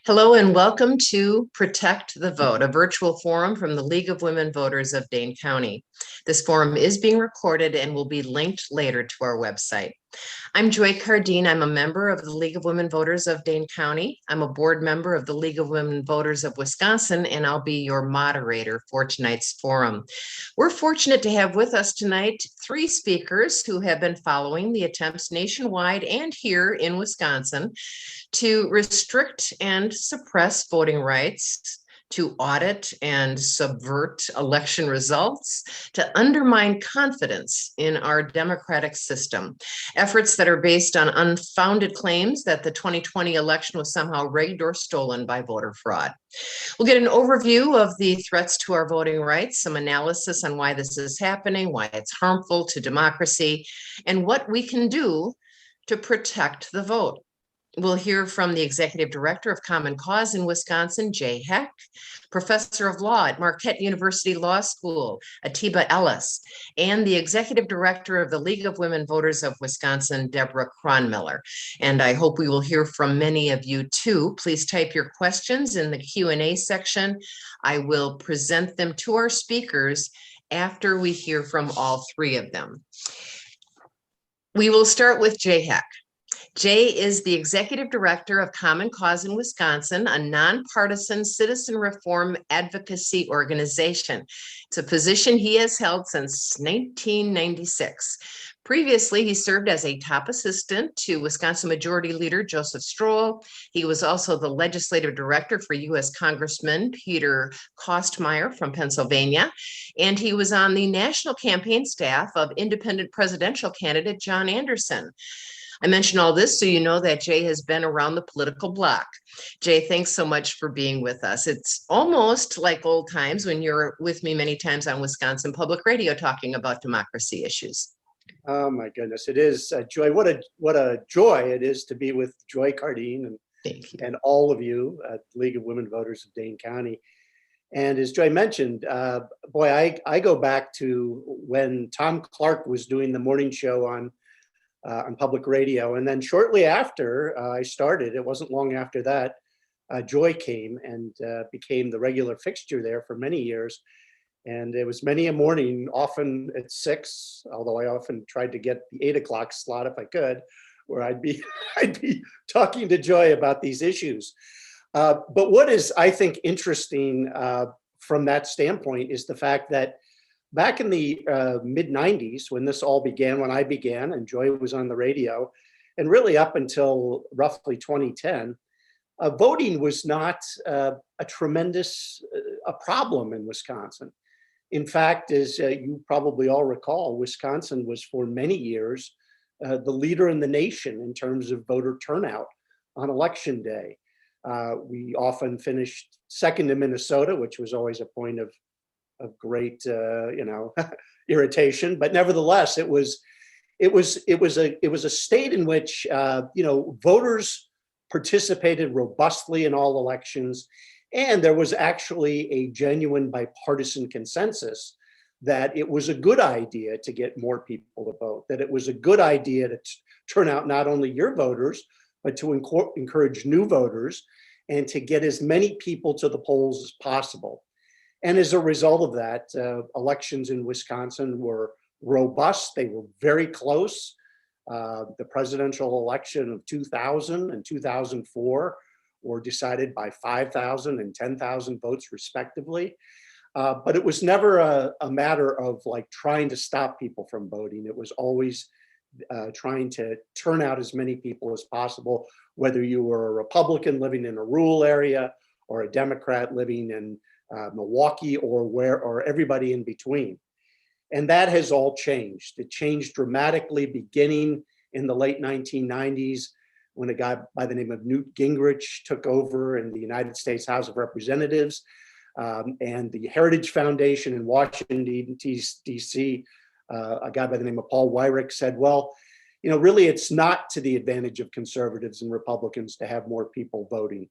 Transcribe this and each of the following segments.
Hello and welcome to Protect the Vote, a virtual forum from the League of Women Voters of Dane County. This forum is being recorded and will be linked later to our website. I'm Joy Cardine. I'm a member of the League of Women Voters of Dane County. I'm a board member of the League of Women Voters of Wisconsin, and I'll be your moderator for tonight's forum. We're fortunate to have with us tonight three speakers who have been following the attempts nationwide and here in Wisconsin to restrict and suppress voting rights, to audit and subvert election results, to undermine confidence in our democratic system. Efforts that are based on unfounded claims that the 2020 election was somehow rigged or stolen by voter fraud. We'll get an overview of the threats to our voting rights, some analysis on why this is happening, why it's harmful to democracy, and what we can do to protect the vote. We'll hear from the Executive Director of Common Cause in Wisconsin, Jay Heck, Professor of Law at Marquette University Law School, Atiba Ellis, and the Executive Director of the League of Women Voters of Wisconsin, Deborah Cronmiller. And I hope we will hear from many of you too. Please type your questions in the Q&A section. I will present them to our speakers after we hear from all three of them. We will start with Jay Heck. Jay is the Executive Director of Common Cause in Wisconsin, a nonpartisan citizen reform advocacy organization. It's a position he has held since 1996. Previously, he served as a top assistant to Wisconsin Majority Leader Joseph Stroll. He was also the legislative director for U.S. Congressman Peter Kostmeyer from Pennsylvania, and he was on the national campaign staff of independent presidential candidate John Anderson. I mention all this so you know that Jay has been around the political block. Jay, thanks so much for being with us. It's almost like old times when you're with me many times on Wisconsin Public Radio talking about democracy issues. Oh my goodness, it is Joy. What a joy it is to be with Joy Cardine and all of you at the League of Women Voters of Dane County. And as Joy mentioned, I go back to when Tom Clark was doing the morning show on public radio. And then shortly after I started, it wasn't long after that, Joy came and became the regular fixture there for many years. And it was many a morning, often at 6, although I often tried to get the 8 o'clock slot if I could, where I'd be talking to Joy about these issues. But what is, I think, interesting from that standpoint is the fact that back in the mid-90s, when this all began, when I began and Joy was on the radio, and really up until roughly 2010, voting was not a tremendous problem in Wisconsin. In fact, as you probably all recall, Wisconsin was for many years the leader in the nation in terms of voter turnout on election day. We often finished second to Minnesota, which was always a point of great, irritation. But nevertheless, it was a state in which voters participated robustly in all elections, and there was actually a genuine bipartisan consensus that it was a good idea to get more people to vote, that it was a good idea to turn out not only your voters, but to encourage new voters and to get as many people to the polls as possible. And as a result of that, elections in Wisconsin were robust. They were very close. The presidential election of 2000 and 2004 were decided by 5,000 and 10,000 votes respectively. But it was never a matter of like trying to stop people from voting. It was always trying to turn out as many people as possible, whether you were a Republican living in a rural area or a Democrat living in Milwaukee or everybody in between. And that has all changed. It changed dramatically beginning in the late 1990s when a guy by the name of Newt Gingrich took over in the United States House of Representatives, and the Heritage Foundation in Washington, D.C., a guy by the name of Paul Weyrich said, well, really it's not to the advantage of conservatives and Republicans to have more people voting.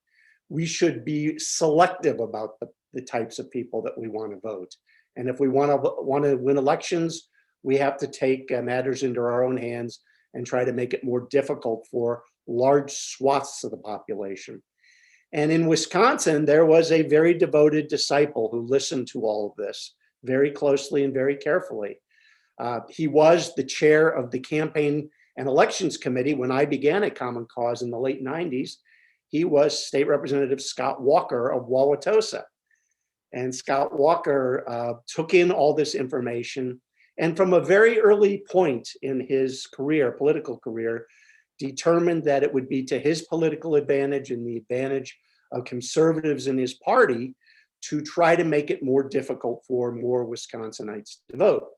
We should be selective about the types of people that we want to vote. And if we want to win elections, we have to take matters into our own hands and try to make it more difficult for large swaths of the population. And in Wisconsin, there was a very devoted disciple who listened to all of this very closely and very carefully. He was the chair of the Campaign and Elections Committee when I began at Common Cause in the late 90s. He was State Representative Scott Walker of Wauwatosa. And Scott Walker took in all this information, and from a very early point in his career, political career, determined that it would be to his political advantage and the advantage of conservatives in his party to try to make it more difficult for more Wisconsinites to vote.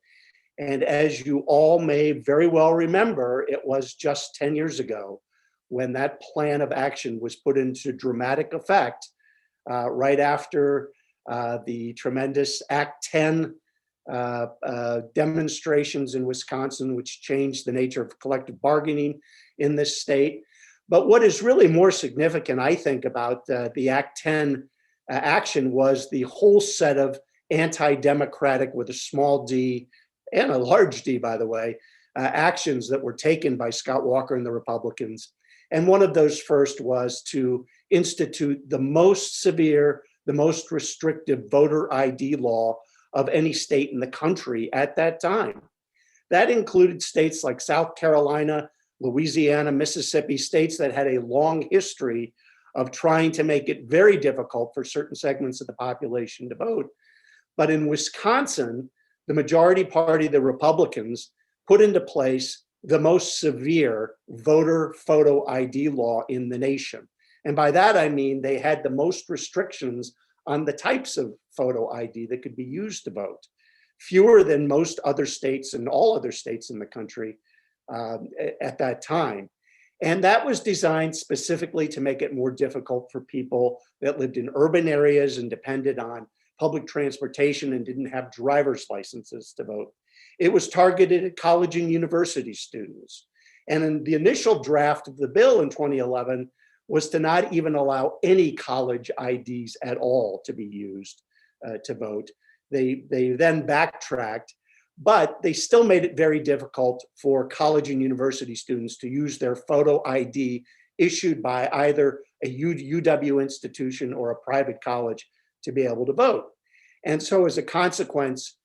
And as you all may very well remember, it was just 10 years ago when that plan of action was put into dramatic effect right after the tremendous Act 10 demonstrations in Wisconsin, which changed the nature of collective bargaining in this state. But what is really more significant, I think, about the Act 10 action was the whole set of anti-democratic, with a small d and a large d, by the way, actions that were taken by Scott Walker and the Republicans. And one of those first was to institute the most severe, the most restrictive voter ID law of any state in the country at that time. That included states like South Carolina, Louisiana, Mississippi, states that had a long history of trying to make it very difficult for certain segments of the population to vote. But in Wisconsin, the majority party, the Republicans, put into place the most severe voter photo ID law in the nation. And by that, I mean they had the most restrictions on the types of photo ID that could be used to vote, fewer than most other states and all other states in the country at that time. And that was designed specifically to make it more difficult for people that lived in urban areas and depended on public transportation and didn't have driver's licenses to vote. It was targeted at college and university students. And in the initial draft of the bill in 2011 was to not even allow any college IDs at all to be used to vote. They then backtracked, but they still made it very difficult for college and university students to use their photo ID issued by either a UW institution or a private college to be able to vote. And so as a consequence,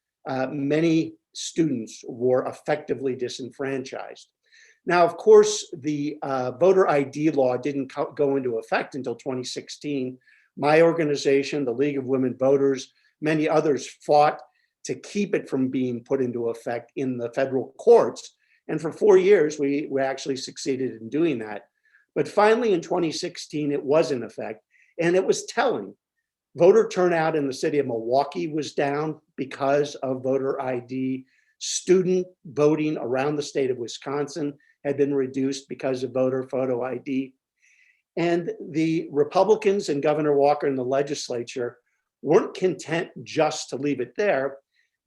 many students were effectively disenfranchised. Now, of course, the voter ID law didn't go into effect until 2016. My organization, the League of Women Voters, many others fought to keep it from being put into effect in the federal courts. And for 4 years, we actually succeeded in doing that. But finally, in 2016, it was in effect, and it was telling. Voter turnout in the city of Milwaukee was down because of voter ID. Student voting around the state of Wisconsin had been reduced because of voter photo ID. And the Republicans and Governor Walker in the legislature weren't content just to leave it there.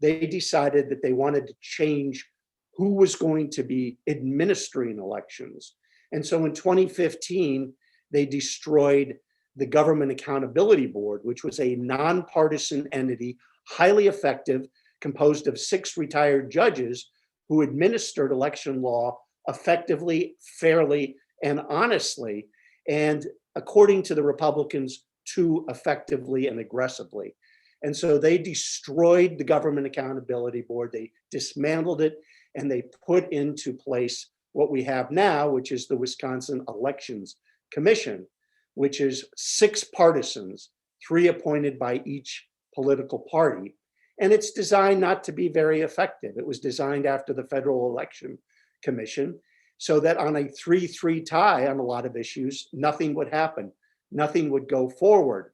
They decided that they wanted to change who was going to be administering elections. And so in 2015, they destroyed the Government Accountability Board, which was a nonpartisan entity, highly effective, composed of 6 retired judges who administered election law effectively, fairly, and honestly, and according to the Republicans, too effectively and aggressively. And so they destroyed the Government Accountability Board, they dismantled it, and they put into place what we have now, which is the Wisconsin Elections Commission, which is 6 partisans, 3 appointed by each political party. And it's designed not to be very effective. It was designed after the Federal Election Commission so that on a 3-3 tie on a lot of issues, nothing would happen. Nothing would go forward.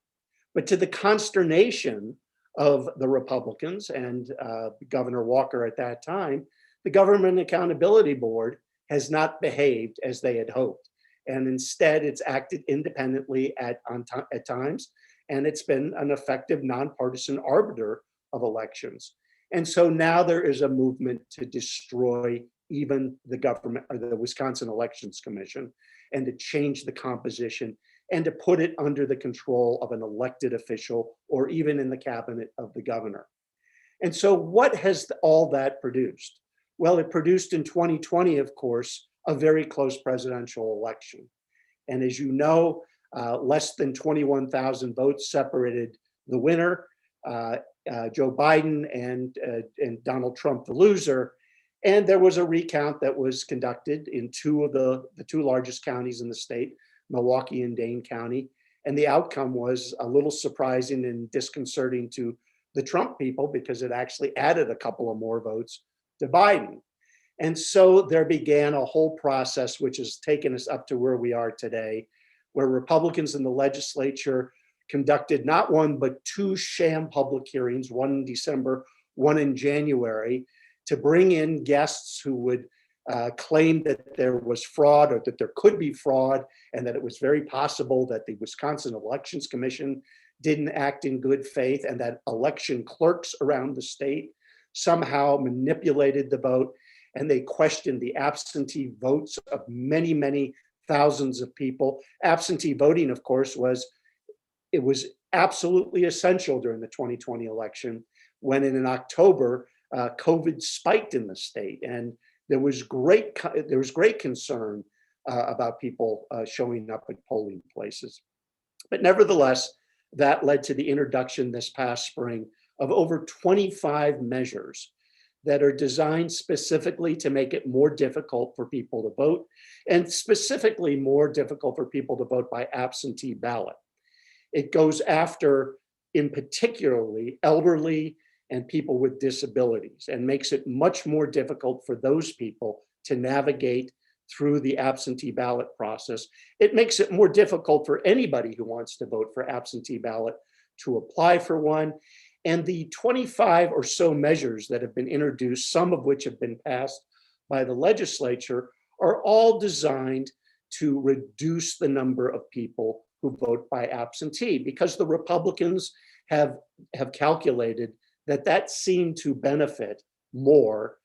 But to the consternation of the Republicans and Governor Walker at that time, the Government Accountability Board has not behaved as they had hoped. And instead, it's acted independently at times, and it's been an effective nonpartisan arbiter of elections. And so now there is a movement to destroy even the government or the Wisconsin Elections Commission and to change the composition and to put it under the control of an elected official or even in the cabinet of the governor. And so what has all that produced? Well, it produced in 2020, of course, a very close presidential election. And as you know, Less than 21,000 votes separated the winner, Joe Biden, and Donald Trump, the loser. And there was a recount that was conducted in two of the two largest counties in the state, Milwaukee and Dane County. And the outcome was a little surprising and disconcerting to the Trump people because it actually added a couple of more votes to Biden. And so there began a whole process which has taken us up to where we are today, where Republicans in the legislature conducted not one, but two sham public hearings, one in December, one in January, to bring in guests who would claim that there was fraud or that there could be fraud and that it was very possible that the Wisconsin Elections Commission didn't act in good faith and that election clerks around the state somehow manipulated the vote. And they questioned the absentee votes of many, many thousands of people. Absentee voting, of course, was absolutely essential during the 2020 election when in October, COVID spiked in the state. And there was great concern about people showing up at polling places. But nevertheless, that led to the introduction this past spring of over 25 measures that are designed specifically to make it more difficult for people to vote, and specifically more difficult for people to vote by absentee ballot. It goes after, in particularly, elderly and people with disabilities, and makes it much more difficult for those people to navigate through the absentee ballot process. It makes it more difficult for anybody who wants to vote for absentee ballot to apply for one. And the 25 or so measures that have been introduced, some of which have been passed by the legislature, are all designed to reduce the number of people who vote by absentee, because the Republicans have calculated that seemed to benefit more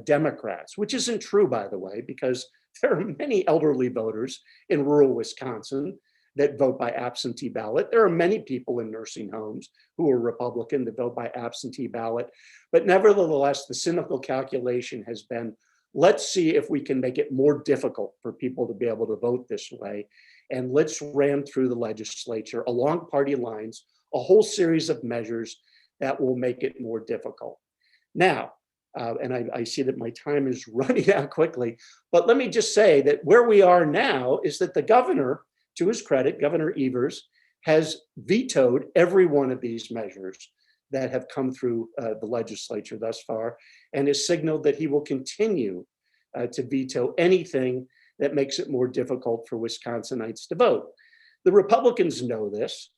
Democrats, which isn't true, by the way, because there are many elderly voters in rural Wisconsin that vote by absentee ballot. There are many people in nursing homes who are Republican that vote by absentee ballot. But nevertheless, the cynical calculation has been, let's see if we can make it more difficult for people to be able to vote this way. And let's ram through the legislature along party lines a whole series of measures that will make it more difficult. Now, and I see that my time is running out quickly, but let me just say that where we are now is that the governor, to his credit, Governor Evers, has vetoed every one of these measures that have come through the legislature thus far, and has signaled that he will continue to veto anything that makes it more difficult for Wisconsinites to vote. The Republicans know this,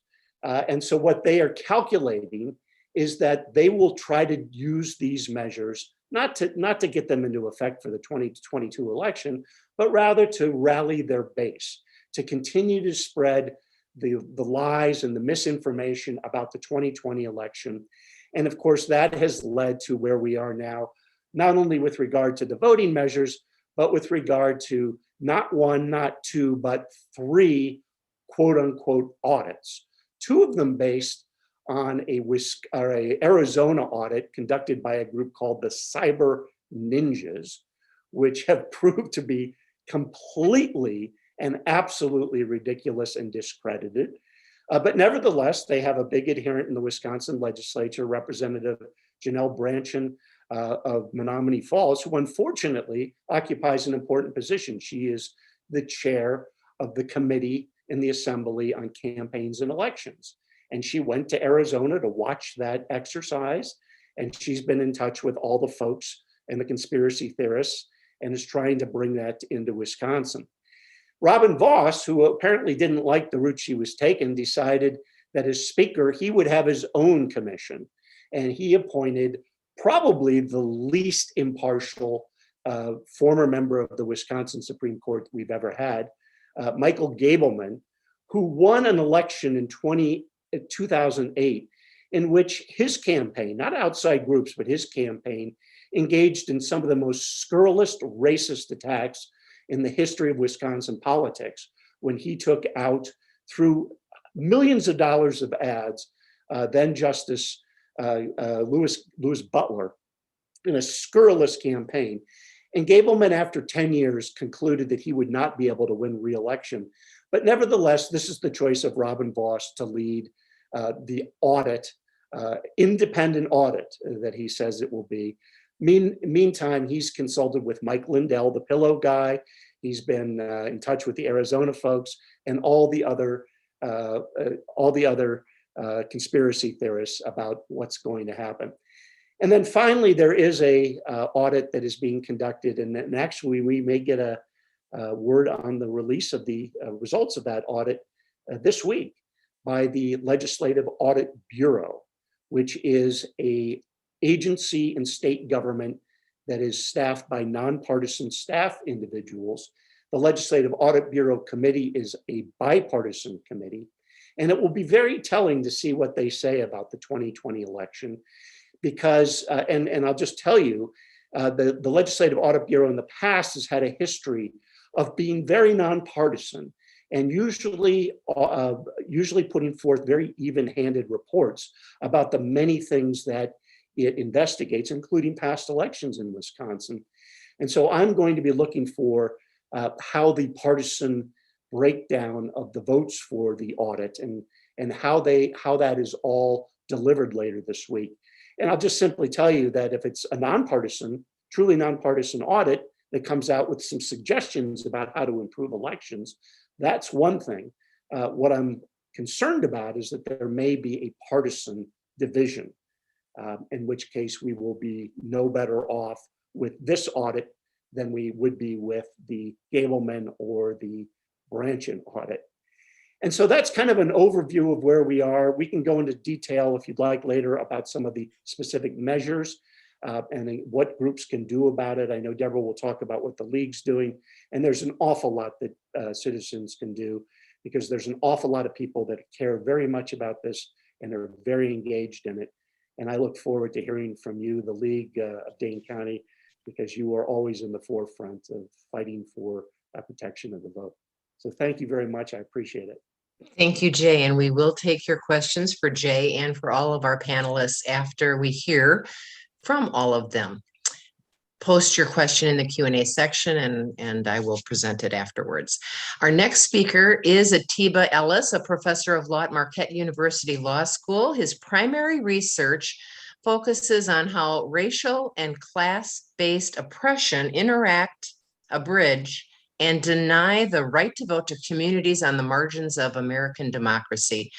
and so what they are calculating is that they will try to use these measures not to get them into effect for the 2022 election, but rather to rally their base, to continue to spread the lies and the misinformation about the 2020 election. And of course, that has led to where we are now, not only with regard to the voting measures, but with regard to not one, not two, but three quote unquote audits. Two of them based on a Arizona audit conducted by a group called the Cyber Ninjas, which have proved to be completely and absolutely ridiculous and discredited. But nevertheless, they have a big adherent in the Wisconsin legislature, Representative Janelle Brandtjen of Menominee Falls, who unfortunately occupies an important position. She is the chair of the committee in the Assembly on campaigns and elections. And she went to Arizona to watch that exercise. And she's been in touch with all the folks and the conspiracy theorists and is trying to bring that into Wisconsin. Robin Vos, who apparently didn't like the route she was taking, decided that as speaker, he would have his own commission. And he appointed probably the least impartial former member of the Wisconsin Supreme Court we've ever had, Michael Gableman, who won an election in 2008 in which his campaign, not outside groups, but his campaign, engaged in some of the most scurrilous racist attacks in the history of Wisconsin politics, when he took out, through millions of dollars of ads, then Justice Louis Butler, in a scurrilous campaign. And Gableman, after 10 years, concluded that he would not be able to win re-election. But nevertheless, this is the choice of Robin Voss to lead the audit, independent audit that he says it will be. Meantime, he's consulted with Mike Lindell, the pillow guy. He's been in touch with the Arizona folks and all the other conspiracy theorists about what's going to happen. And then finally, there is a audit that is being conducted, and actually we may get a word on the release of the results of that audit this week by the Legislative Audit Bureau, which is a agency in state government that is staffed by nonpartisan staff individuals. The Legislative Audit Bureau Committee is a bipartisan committee, and it will be very telling to see what they say about the 2020 election, because, and I'll just tell you, the Legislative Audit Bureau in the past has had a history of being very nonpartisan and usually putting forth very even-handed reports about the many things that it investigates, including past elections in Wisconsin. And so I'm going to be looking for how the partisan breakdown of the votes for the audit and how that is all delivered later this week. And I'll just simply tell you that if it's a nonpartisan, truly nonpartisan audit that comes out with some suggestions about how to improve elections, that's one thing. What I'm concerned about is that there may be a partisan division, in which case we will be no better off with this audit than we would be with the Gableman or the Branchen audit. And so that's kind of an overview of where we are. We can go into detail if you'd like later about some of the specific measures and what groups can do about it. I know Deborah will talk about what the league's doing, and there's an awful lot that citizens can do, because there's an awful lot of people that care very much about this and are very engaged in it. And I look forward to hearing from you, the League of Dane County, because you are always in the forefront of fighting for protection of the vote. So thank you very much. I appreciate it. Thank you, Jay. And we will take your questions for Jay and for all of our panelists after we hear from all of them. Post your question in the Q&A section and I will present it afterwards. Our next speaker is Atiba Ellis, a professor of law at Marquette University Law School. His primary research focuses on how racial and class-based oppression interact, abridge, and deny the right to vote to communities on the margins of American democracy.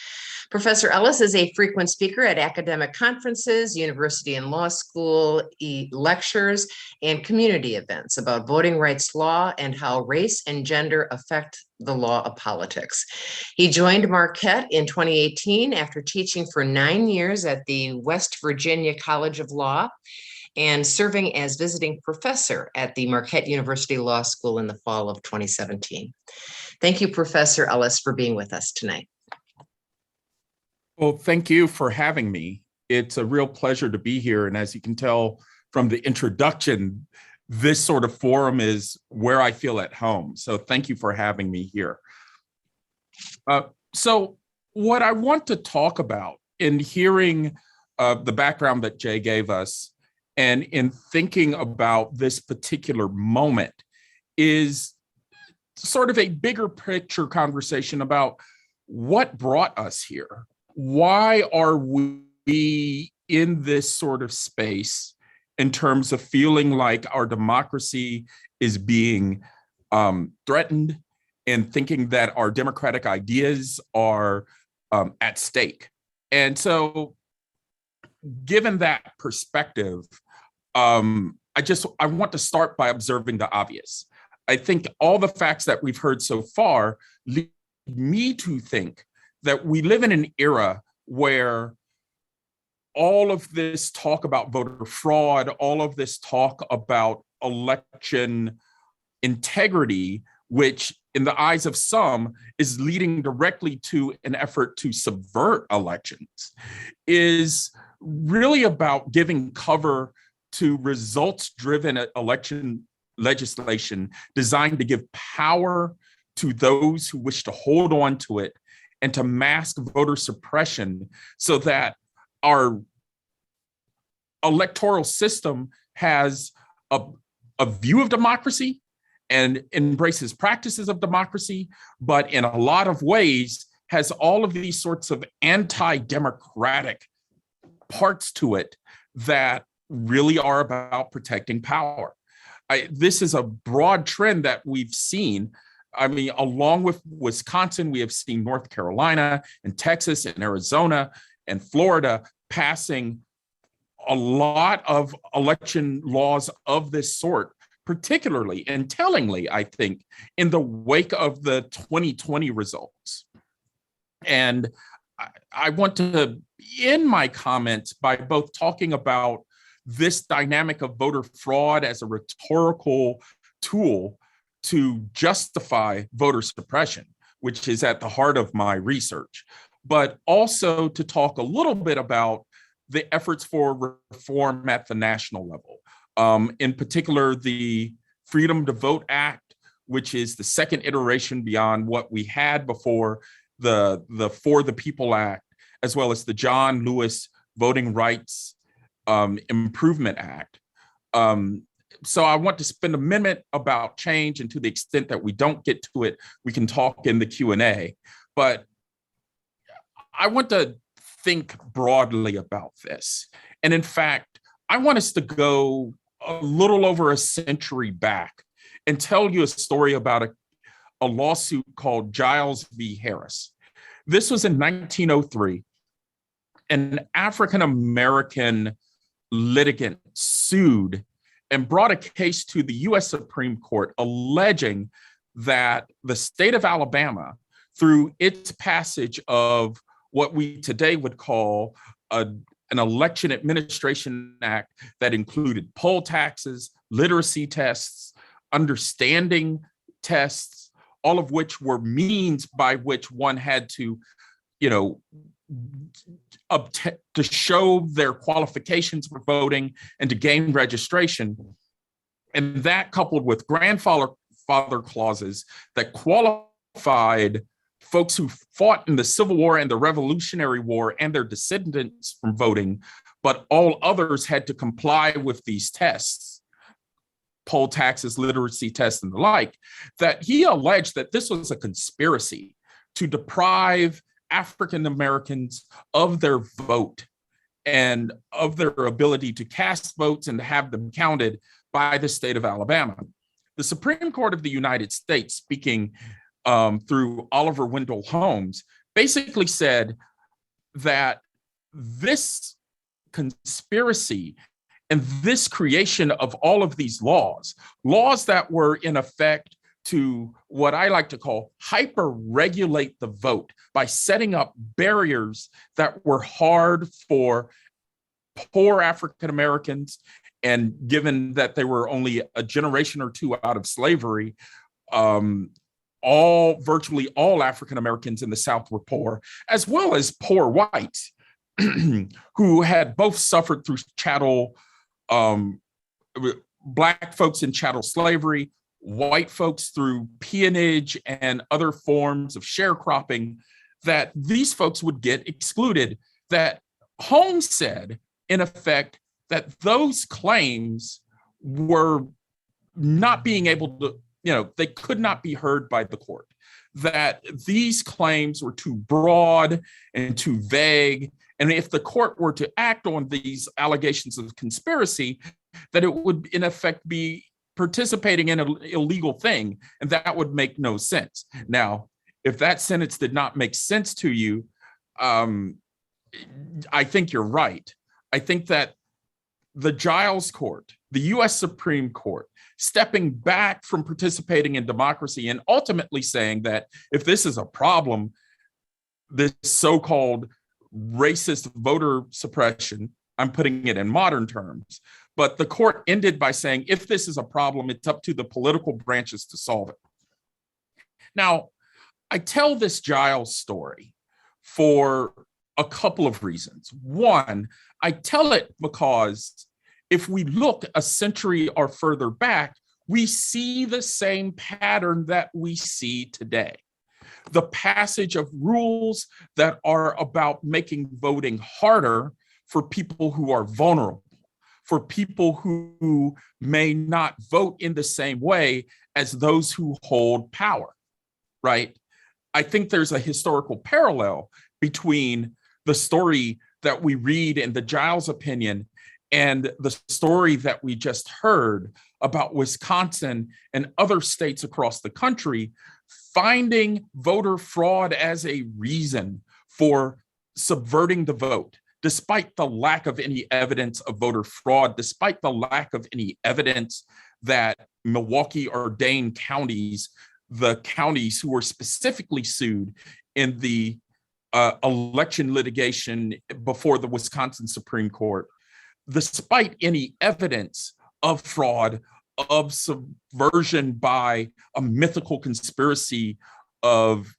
Professor Ellis is a frequent speaker at academic conferences, university and law school lectures, and community events about voting rights law and how race and gender affect the law of politics. He joined Marquette in 2018 after teaching for 9 years at the West Virginia College of Law and serving as visiting professor at the Marquette University Law School in the fall of 2017. Thank you, Professor Ellis, for being with us tonight. Well, thank you for having me. It's a real pleasure to be here. And as you can tell from the introduction, this sort of forum is where I feel at home. So thank you for having me here. So what I want to talk about in hearing the background that Jay gave us and in thinking about this particular moment is sort of a bigger picture conversation about what brought us here. Why are we in this sort of space in terms of feeling like our democracy is being threatened and thinking that our democratic ideas are at stake? And so given that perspective, I want to start by observing the obvious. I think all the facts that we've heard so far lead me to think that we live in an era where all of this talk about voter fraud, all of this talk about election integrity, which in the eyes of some is leading directly to an effort to subvert elections, is really about giving cover to results-driven election legislation designed to give power to those who wish to hold on to it and to mask voter suppression so that our electoral system has a view of democracy and embraces practices of democracy, but in a lot of ways has all of these sorts of anti-democratic parts to it that really are about protecting power. This is a broad trend that we've seen. I mean, along with Wisconsin, we have seen North Carolina and Texas and Arizona and Florida passing a lot of election laws of this sort, particularly and tellingly, I think, in the wake of the 2020 results. And I want to end my comments by both talking about this dynamic of voter fraud as a rhetorical tool to justify voter suppression, which is at the heart of my research, but also to talk a little bit about the efforts for reform at the national level. In particular, the Freedom to Vote Act, which is the second iteration beyond what we had before, the For the People Act, as well as the John Lewis Voting Rights Improvement Act. So I want to spend a minute about change, and to the extent that we don't get to it, we can talk in the Q&A. But I want to think broadly about this. And in fact, I want us to go a little over a century back and tell you a story about a lawsuit called Giles v. Harris. This was in 1903. An African-American litigant sued and brought a case to the US Supreme Court alleging that the state of Alabama, through its passage of what we today would call an election administration act that included poll taxes, literacy tests, understanding tests, all of which were means by which one had to, to show their qualifications for voting and to gain registration. And that, coupled with grandfather clauses that qualified folks who fought in the Civil War and the Revolutionary War and their descendants from voting, but all others had to comply with these tests, poll taxes, literacy tests, and the like, that he alleged that this was a conspiracy to deprive African Americans of their vote and of their ability to cast votes and to have them counted by the state of Alabama. The Supreme Court of the United States, speaking through Oliver Wendell Holmes, basically said that this conspiracy and this creation of all of these laws that were in effect to what I like to call hyper-regulate the vote by setting up barriers that were hard for poor African Americans, and given that they were only a generation or two out of slavery, virtually all African Americans in the South were poor, as well as poor whites who had both suffered through chattel, Black folks in chattel slavery, white folks through peonage and other forms of sharecropping, that these folks would get excluded. That Holmes said, in effect, that those claims were not being able to, they could not be heard by the court, that these claims were too broad and too vague. And if the court were to act on these allegations of conspiracy, that it would in effect be participating in an illegal thing, and that would make no sense. Now, if that sentence did not make sense to you, I think you're right. I think that the Giles Court, the US Supreme Court, stepping back from participating in democracy and ultimately saying that if this is a problem, this so-called racist voter suppression, I'm putting it in modern terms, but the court ended by saying, if this is a problem, it's up to the political branches to solve it. Now, I tell this Giles story for a couple of reasons. One, I tell it because if we look a century or further back, we see the same pattern that we see today. The passage of rules that are about making voting harder for people who are vulnerable, for people who may not vote in the same way as those who hold power, right? I think there's a historical parallel between the story that we read in the Giles opinion and the story that we just heard about Wisconsin and other states across the country finding voter fraud as a reason for subverting the vote, despite the lack of any evidence of voter fraud, despite the lack of any evidence that Milwaukee or Dane counties, the counties who were specifically sued in the election litigation before the Wisconsin Supreme Court, despite any evidence of fraud, of subversion by a mythical conspiracy of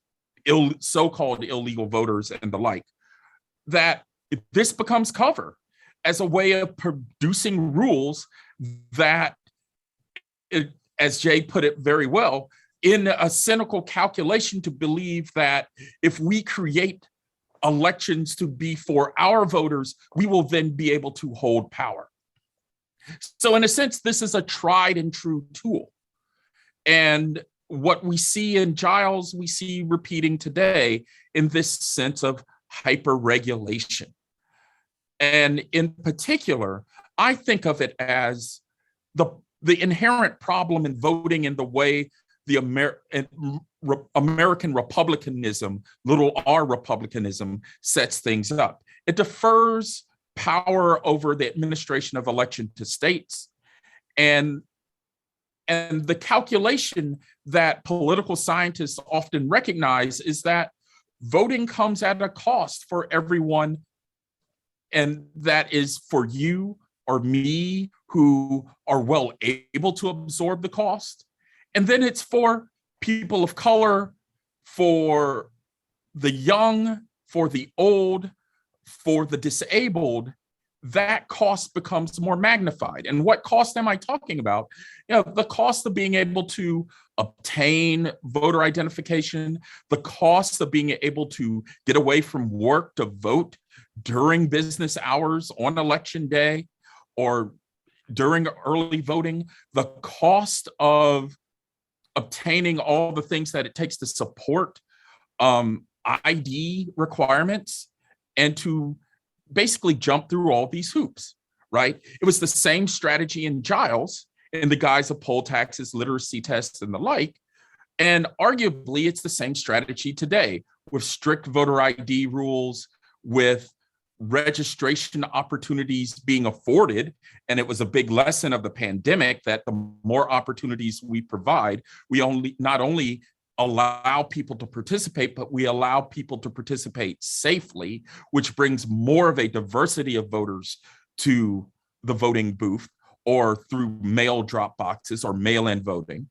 so-called illegal voters and the like, that this becomes cover as a way of producing rules that, as Jay put it very well, in a cynical calculation to believe that if we create elections to be for our voters, we will then be able to hold power. So in a sense, this is a tried and true tool. And what we see in Giles, we see repeating today in this sense of hyper-regulation. And in particular, I think of it as the inherent problem in voting in the way the American republicanism, little r republicanism, sets things up. It defers power over the administration of election to states. And the calculation that political scientists often recognize is that voting comes at a cost for everyone. And that is for you or me who are well able to absorb the cost. And then it's for people of color, for the young, for the old, for the disabled. That cost becomes more magnified. And what cost am I talking about? The cost of being able to obtain voter identification, the cost of being able to get away from work to vote during business hours on election day or during early voting, the cost of obtaining all the things that it takes to support ID requirements and to basically jump through all these hoops, right? It was the same strategy in Giles in the guise of poll taxes, literacy tests, and the like. And arguably, it's the same strategy today with strict voter ID rules, with registration opportunities being afforded. And it was a big lesson of the pandemic that the more opportunities we provide, we not only allow people to participate, but we allow people to participate safely, which brings more of a diversity of voters to the voting booth or through mail drop boxes or mail-in voting.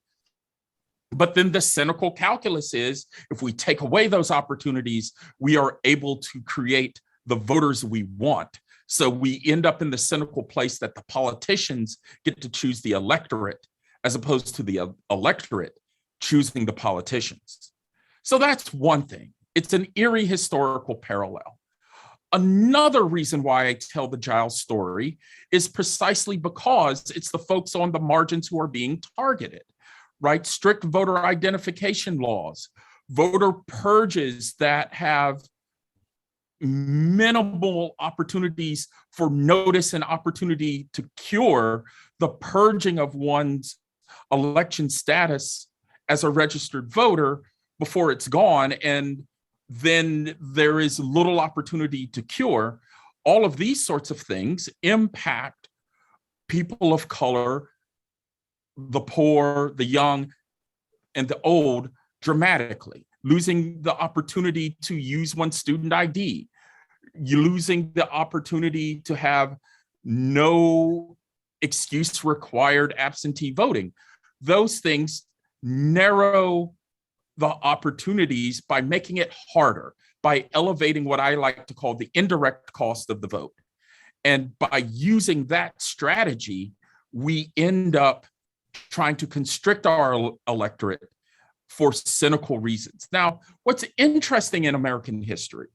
But then the cynical calculus is, if we take away those opportunities, we are able to create the voters we want. So we end up in the cynical place that the politicians get to choose the electorate as opposed to the electorate choosing the politicians. So that's one thing. It's an eerie historical parallel. Another reason why I tell the Giles story is precisely because it's the folks on the margins who are being targeted, right? Strict voter identification laws, voter purges that have minimal opportunities for notice and opportunity to cure the purging of one's election status as a registered voter before it's gone, and then there is little opportunity to cure. All of these sorts of things impact people of color, the poor, the young, and the old dramatically. Losing the opportunity to use one's student ID, you're losing the opportunity to have no excuse required absentee voting. Those things narrow the opportunities by making it harder, by elevating what I like to call the indirect cost of the vote. And by using that strategy, we end up trying to constrict our electorate for cynical reasons. Now, what's interesting in American history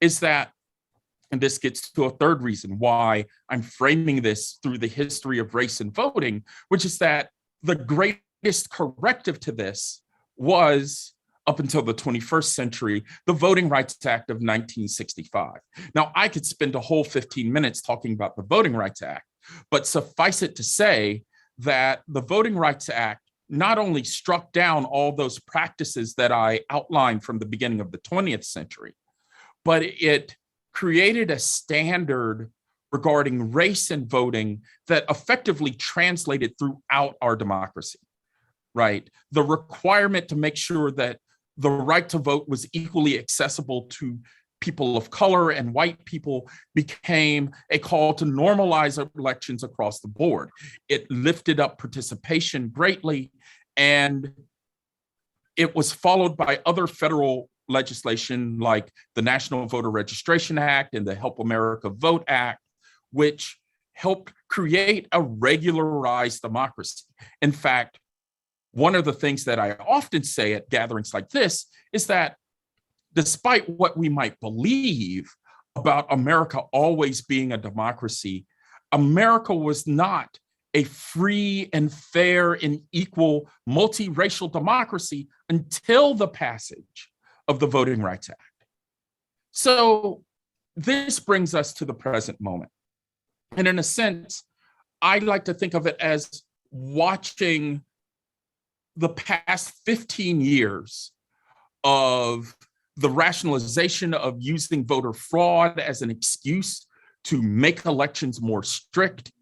is that and this gets to a third reason why I'm framing this through the history of race and voting, which is that the greatest corrective to this was, up until the 21st century, the Voting Rights Act of 1965. Now, I could spend a whole 15 minutes talking about the Voting Rights Act, but suffice it to say that the Voting Rights Act not only struck down all those practices that I outlined from the beginning of the 20th century, but it created a standard regarding race and voting that effectively translated throughout our democracy, right? The requirement to make sure that the right to vote was equally accessible to people of color and white people became a call to normalize elections across the board. It lifted up participation greatly, and it was followed by other federal legislation like the National Voter Registration Act and the Help America Vote Act, which helped create a regularized democracy. In fact, one of the things that I often say at gatherings like this is that despite what we might believe about America always being a democracy, America was not a free and fair and equal multiracial democracy until the passage of the Voting Rights Act. So this brings us to the present moment. And in a sense, I like to think of it as watching the past 15 years of the rationalization of using voter fraud as an excuse to make elections more strict.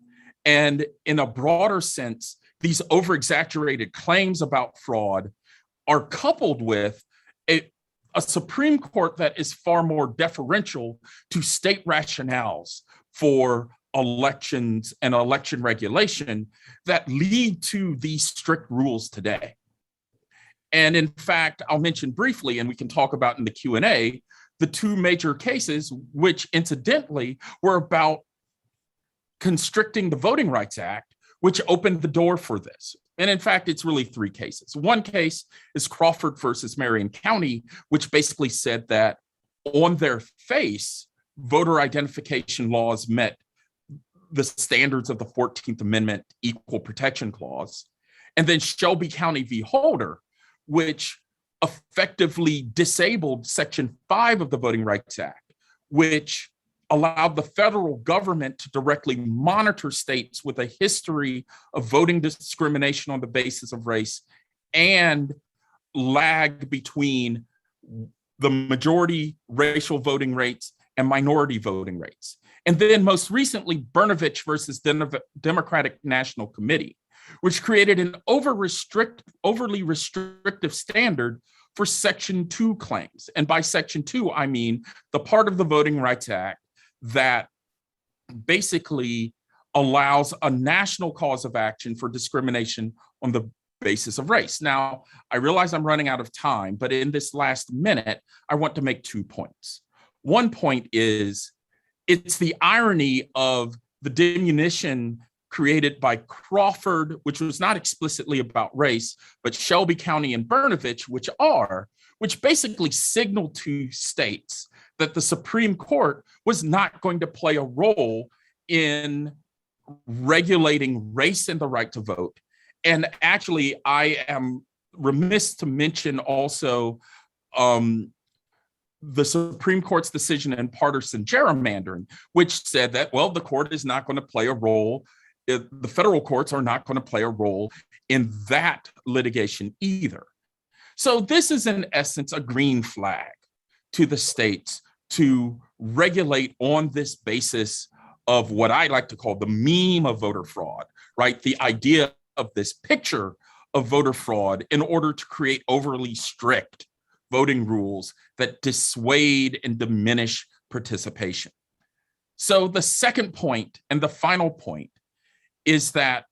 And in a broader sense, these over-exaggerated claims about fraud are coupled with a Supreme Court that is far more deferential to state rationales for elections and election regulation that lead to these strict rules today. And in fact, I'll mention briefly, and we can talk about in the Q&A, the two major cases, which incidentally were about constricting the Voting Rights Act, which opened the door for this. And in fact, it's really three cases. One case is Crawford versus Marion County, which basically said that on their face, voter identification laws met the standards of the 14th Amendment Equal Protection Clause. And then Shelby County v. Holder, which effectively disabled Section 5 of the Voting Rights Act, which allowed the federal government to directly monitor states with a history of voting discrimination on the basis of race and lag between the majority racial voting rates and minority voting rates. And then most recently, Brnovich versus Democratic National Committee, which created an overly restrictive standard for Section 2 claims. And by Section 2, I mean the part of the Voting Rights Act that basically allows a national cause of action for discrimination on the basis of race. Now, I realize I'm running out of time, but in this last minute, I want to make 2 points. One point is, it's the irony of the diminution created by Crawford, which was not explicitly about race, but Shelby County and Brnovich, which basically signaled to states that the Supreme Court was not going to play a role in regulating race and the right to vote. And actually, I am remiss to mention also the Supreme Court's decision in partisan gerrymandering, which said that, well, the court is not going to play a role, the federal courts are not going to play a role in that litigation either. So this is in essence a green flag to the states to regulate on this basis of what I like to call the meme of voter fraud, right? The idea of this picture of voter fraud in order to create overly strict voting rules that dissuade and diminish participation. So the second point and the final point is that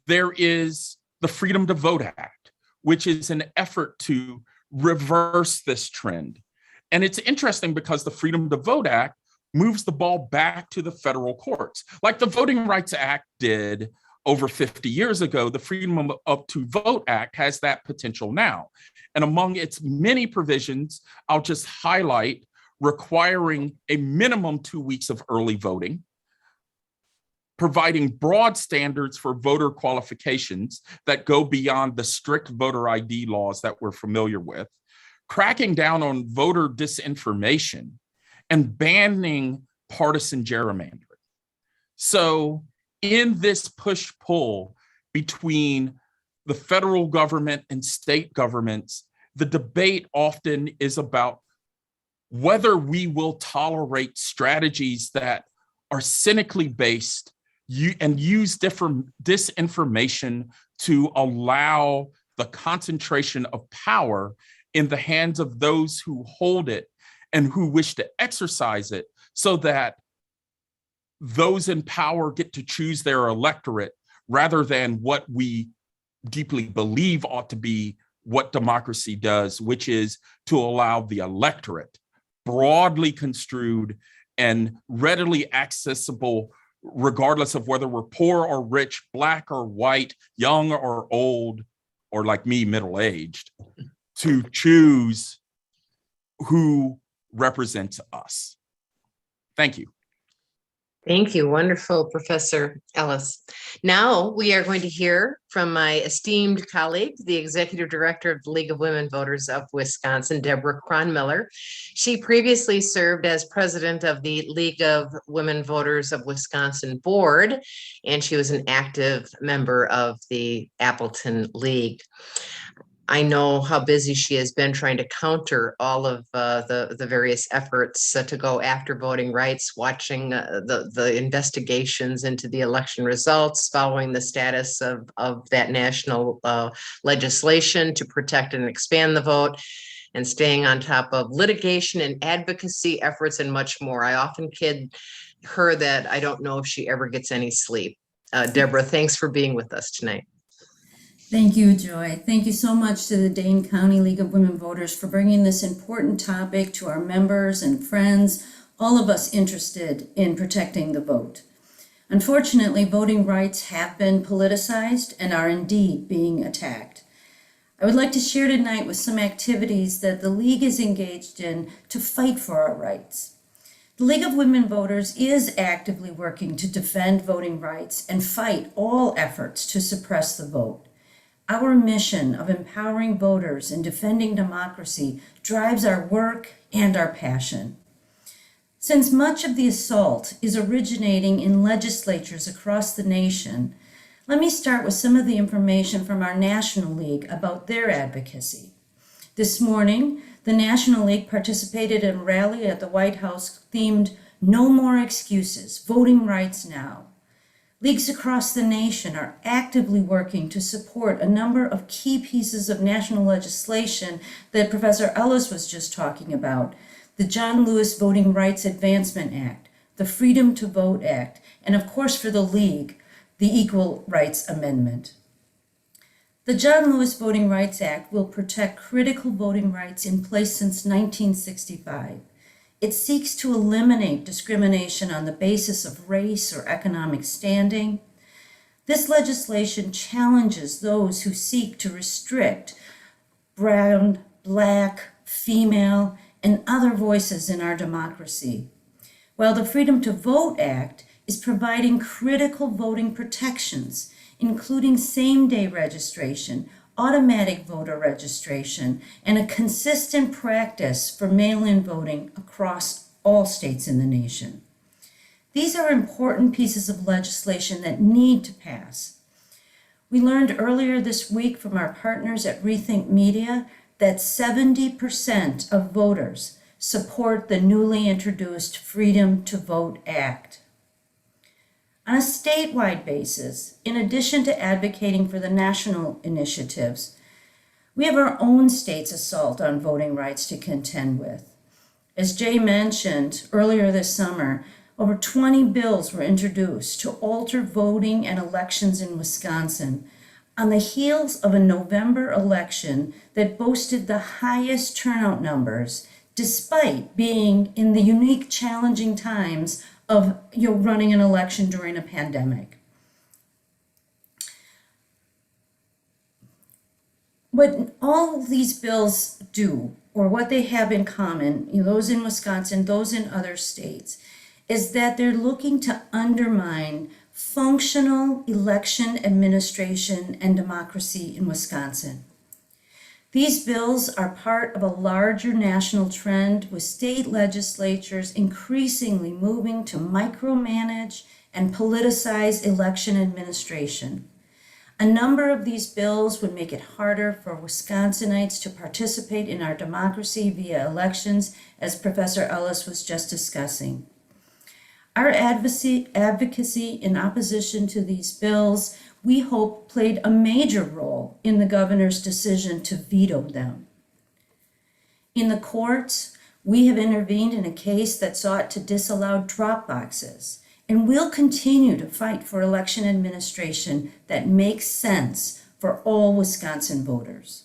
there is the Freedom to Vote Act, which is an effort to reverse this trend. And it's interesting because the Freedom to Vote Act moves the ball back to the federal courts. Like the Voting Rights Act did over 50 years ago, the Freedom to Vote Act has that potential now. And among its many provisions, I'll just highlight requiring a minimum 2 weeks of early voting, providing broad standards for voter qualifications that go beyond the strict voter ID laws that we're familiar with, cracking down on voter disinformation, and banning partisan gerrymandering. So in this push-pull between the federal government and state governments, the debate often is about whether we will tolerate strategies that are cynically based and use disinformation to allow the concentration of power in the hands of those who hold it and who wish to exercise it, so that those in power get to choose their electorate rather than what we deeply believe ought to be what democracy does, which is to allow the electorate, broadly construed and readily accessible, regardless of whether we're poor or rich, black or white, young or old, or like me, middle-aged, to choose who represents us. Thank you. Thank you. Wonderful, Professor Ellis. Now we are going to hear from my esteemed colleague, the Executive Director of the League of Women Voters of Wisconsin, Deborah Cronmiller. She previously served as president of the League of Women Voters of Wisconsin Board, and she was an active member of the Appleton League. I know how busy she has been trying to counter all of the various efforts to go after voting rights, watching the investigations into the election results, following the status of that national legislation to protect and expand the vote, and staying on top of litigation and advocacy efforts and much more. I often kid her that I don't know if she ever gets any sleep. Deborah, thanks for being with us tonight. Thank you, Joy. Thank you so much to the Dane County League of Women Voters for bringing this important topic to our members and friends, all of us interested in protecting the vote. Unfortunately, voting rights have been politicized and are indeed being attacked. I would like to share tonight with some activities that the League is engaged in to fight for our rights. The League of Women Voters is actively working to defend voting rights and fight all efforts to suppress the vote. Our mission of empowering voters and defending democracy drives our work and our passion. Since much of the assault is originating in legislatures across the nation, let me start with some of the information from our National League about their advocacy. This morning, the National League participated in a rally at the White House themed "No More Excuses, Voting Rights Now." Leagues across the nation are actively working to support a number of key pieces of national legislation that Professor Ellis was just talking about: the John Lewis Voting Rights Advancement Act, the Freedom to Vote Act, and of course for the League, the Equal Rights Amendment. The John Lewis Voting Rights Act will protect critical voting rights in place since 1965. It seeks to eliminate discrimination on the basis of race or economic standing. This legislation challenges those who seek to restrict brown, black, female, and other voices in our democracy. While the Freedom to Vote Act is providing critical voting protections, including same-day registration, automatic voter registration, and a consistent practice for mail-in voting across all states in the nation. These are important pieces of legislation that need to pass. We learned earlier this week from our partners at Rethink Media that 70% of voters support the newly introduced Freedom to Vote Act. On a statewide basis, in addition to advocating for the national initiatives, we have our own state's assault on voting rights to contend with. As Jay mentioned, earlier this summer, over 20 bills were introduced to alter voting and elections in Wisconsin on the heels of a November election that boasted the highest turnout numbers, despite being in the unique, challenging times of running an election during a pandemic. What all these bills do or what they have in common, those in Wisconsin, those in other states, is that they're looking to undermine functional election administration and democracy in Wisconsin. These bills are part of a larger national trend with state legislatures increasingly moving to micromanage and politicize election administration. A number of these bills would make it harder for Wisconsinites to participate in our democracy via elections, as Professor Ellis was just discussing. Our advocacy in opposition to these bills, we hope, played a major role in the governor's decision to veto them. In the courts, we have intervened in a case that sought to disallow drop boxes, and we'll continue to fight for election administration that makes sense for all Wisconsin voters.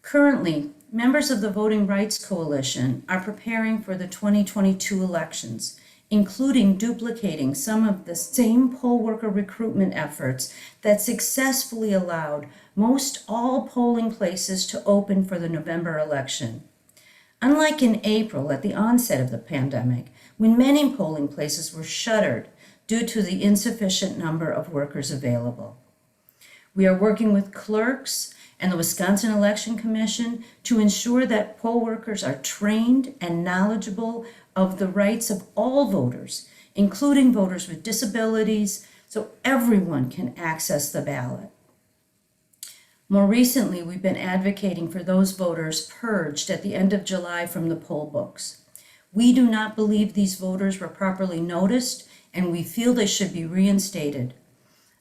Currently, members of the Voting Rights Coalition are preparing for the 2022 elections, including duplicating some of the same poll worker recruitment efforts that successfully allowed most all polling places to open for the November election. Unlike in April at the onset of the pandemic, when many polling places were shuttered due to the insufficient number of workers available. We are working with Clerks and the Wisconsin Election Commission to ensure that poll workers are trained and knowledgeable of the rights of all voters, including voters with disabilities, so everyone can access the ballot. More recently, we've been advocating for those voters purged at the end of July from the poll books. We do not believe these voters were properly noticed, and we feel they should be reinstated.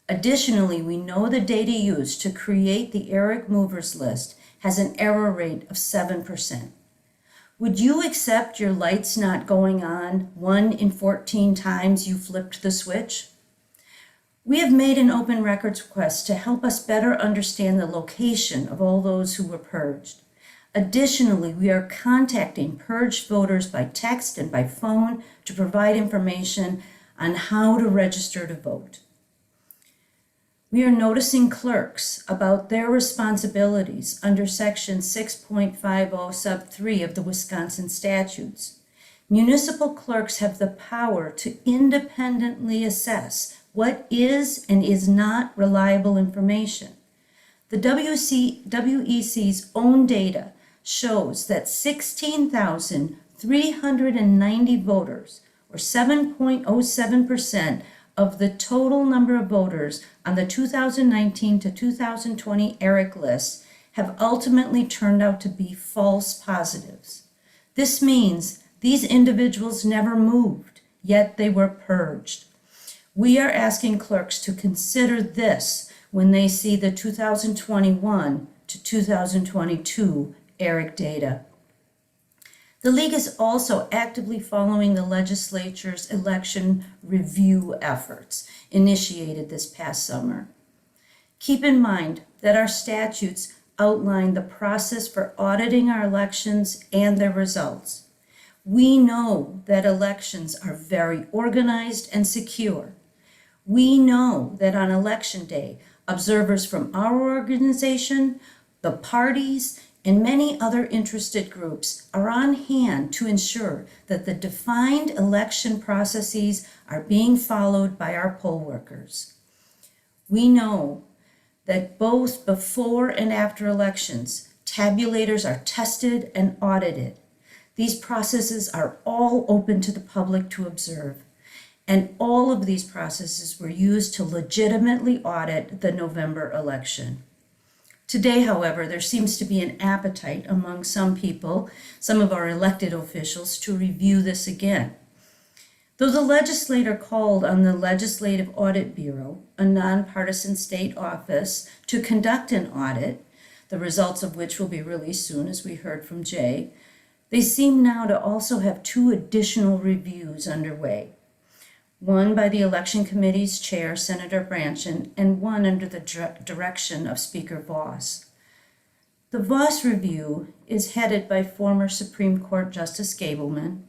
Additionally, we know the data used to create the ERIC movers list has an error rate of 7%. Would you accept your lights not going on 1 in 14 times you flipped the switch? We have made an open records request to help us better understand the location of all those who were purged. Additionally, we are contacting purged voters by text and by phone to provide information on how to register to vote. We are noticing clerks about their responsibilities under Section 6.50 sub 3 of the Wisconsin statutes. Municipal clerks have the power to independently assess what is and is not reliable information. The WEC's own data shows that 16,390 voters, or 7.07%, of the total number of voters on the 2019 to 2020 ERIC list have ultimately turned out to be false positives. This means these individuals never moved, yet they were purged. We are asking clerks to consider this when they see the 2021 to 2022 ERIC data. The League is also actively following the legislature's election review efforts initiated this past summer. Keep in mind that our statutes outline the process for auditing our elections and their results. We know that elections are very organized and secure. We know that on election day, observers from our organization, the parties, and many other interested groups are on hand to ensure that the defined election processes are being followed by our poll workers. We know that both before and after elections, tabulators are tested and audited. These processes are all open to the public to observe, and all of these processes were used to legitimately audit the November election. Today, however, there seems to be an appetite among some people, some of our elected officials, to review this again. Though the legislator called on the Legislative Audit Bureau, a nonpartisan state office, to conduct an audit, the results of which will be released soon, as we heard from Jay, they seem now to also have 2 additional reviews underway. One by the Election Committee's chair, Senator Branchin, and one under the direction of Speaker Voss. The Voss review is headed by former Supreme Court Justice Gableman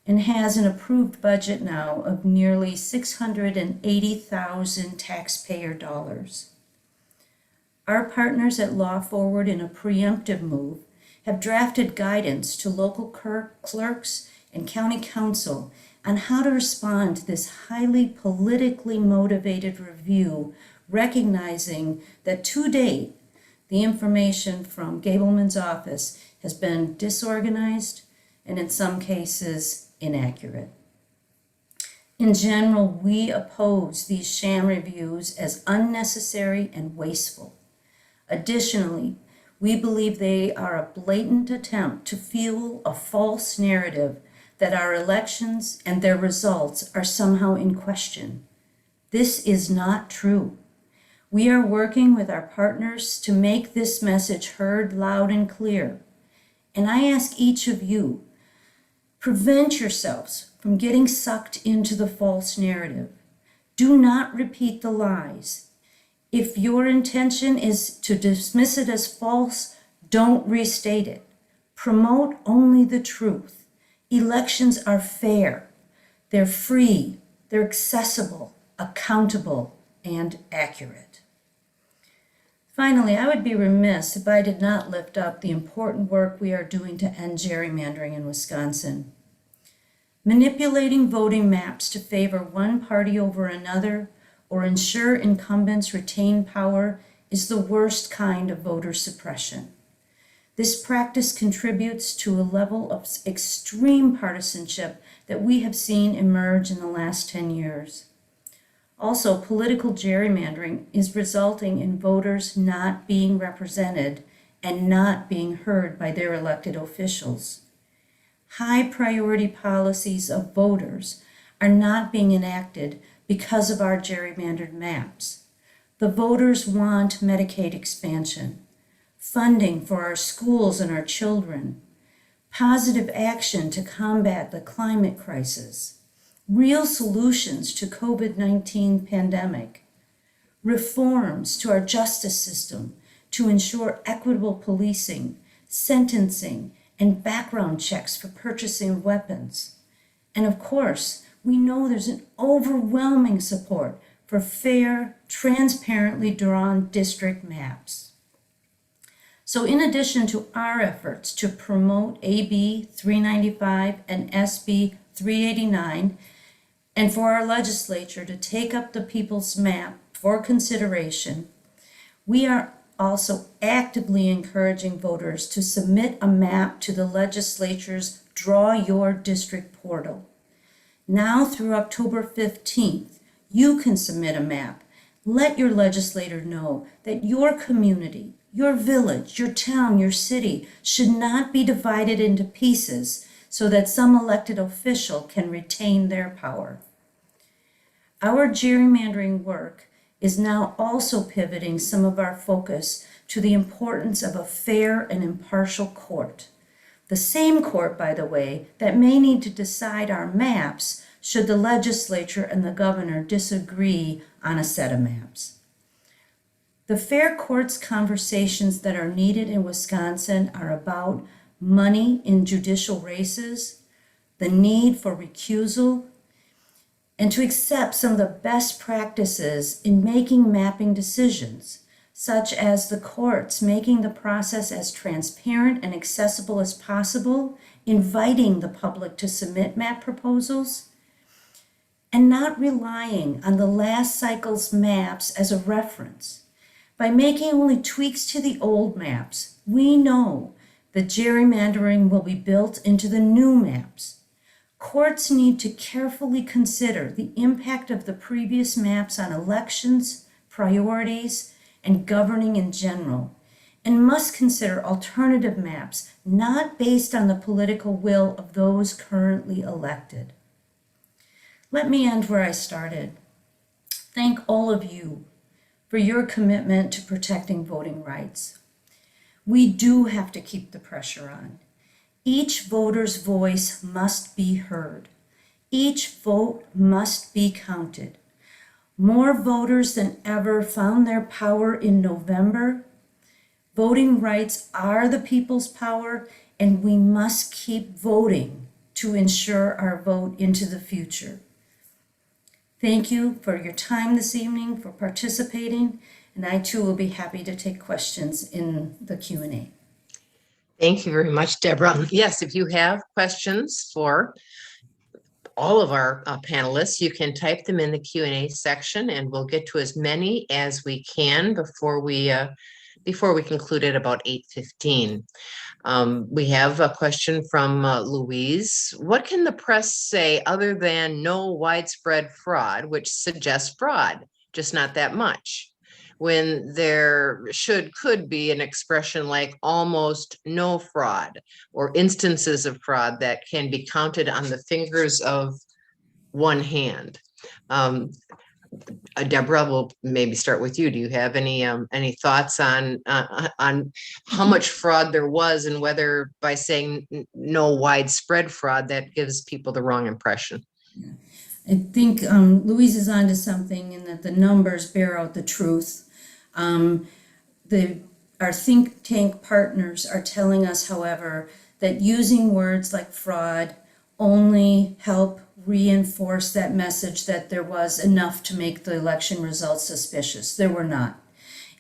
and has an approved budget now of nearly $680,000 taxpayer dollars. Our partners at Law Forward, in a preemptive move, have drafted guidance to local clerks and county council on how to respond to this highly politically motivated review, recognizing that to date, the information from Gableman's office has been disorganized and in some cases inaccurate. In general, we oppose these sham reviews as unnecessary and wasteful. Additionally, we believe they are a blatant attempt to fuel a false narrative that our elections and their results are somehow in question. This is not true. We are working with our partners to make this message heard loud and clear. And I ask each of you, prevent yourselves from getting sucked into the false narrative. Do not repeat the lies. If your intention is to dismiss it as false, don't restate it. Promote only the truth. Elections are fair. They're free. They're accessible, accountable, and accurate. Finally, I would be remiss if I did not lift up the important work we are doing to end gerrymandering in Wisconsin. Manipulating voting maps to favor one party over another or ensure incumbents retain power is the worst kind of voter suppression. This practice contributes to a level of extreme partisanship that we have seen emerge in the last 10 years. Also, political gerrymandering is resulting in voters not being represented and not being heard by their elected officials. High priority policies of voters are not being enacted because of our gerrymandered maps. The voters want Medicaid expansion, funding for our schools and our children, positive action to combat the climate crisis, real solutions to COVID-19 pandemic, reforms to our justice system to ensure equitable policing, sentencing, and background checks for purchasing of weapons. And of course, we know there's an overwhelming support for fair, transparently drawn district maps. So in addition to our efforts to promote AB 395 and SB 389, and for our legislature to take up the People's Map for consideration, we are also actively encouraging voters to submit a map to the legislature's Draw Your District portal. Now through October 15th, you can submit a map. Let your legislator know that your community, your village, your town, your city should not be divided into pieces so that some elected official can retain their power. Our gerrymandering work is now also pivoting some of our focus to the importance of a fair and impartial court. The same court, by the way, that may need to decide our maps should the legislature and the governor disagree on a set of maps. The fair courts conversations that are needed in Wisconsin are about money in judicial races, the need for recusal, and to accept some of the best practices in making mapping decisions, such as the courts making the process as transparent and accessible as possible, inviting the public to submit map proposals, and not relying on the last cycle's maps as a reference. By making only tweaks to the old maps, we know that gerrymandering will be built into the new maps. Courts need to carefully consider the impact of the previous maps on elections, priorities, and governing in general, and must consider alternative maps not based on the political will of those currently elected. Let me end where I started. Thank all of you for your commitment to protecting voting rights. We do have to keep the pressure on. Each voter's voice must be heard. Each vote must be counted. More voters than ever found their power in November. Voting rights are the people's power, and we must keep voting to ensure our vote into the future. Thank you for your time this evening, for participating, and I too will be happy to take questions in the Q&A. Thank you very much, Deborah. Yes, if you have questions for all of our panelists, you can type them in the Q&A section, and we'll get to as many as we can before we conclude at about 8:15. We have a question from Louise. What can the press say other than no widespread fraud, which suggests fraud, just not that much, when there could be an expression like almost no fraud, or instances of fraud that can be counted on the fingers of one hand? Deborah, we'll maybe start with you. Do you have any thoughts on how much fraud there was, and whether by saying no widespread fraud that gives people the wrong impression? I think Louise is onto something in that the numbers bear out the truth. Our think tank partners are telling us, however, that using words like fraud only help reinforce that message that there was enough to make the election results suspicious. There were not.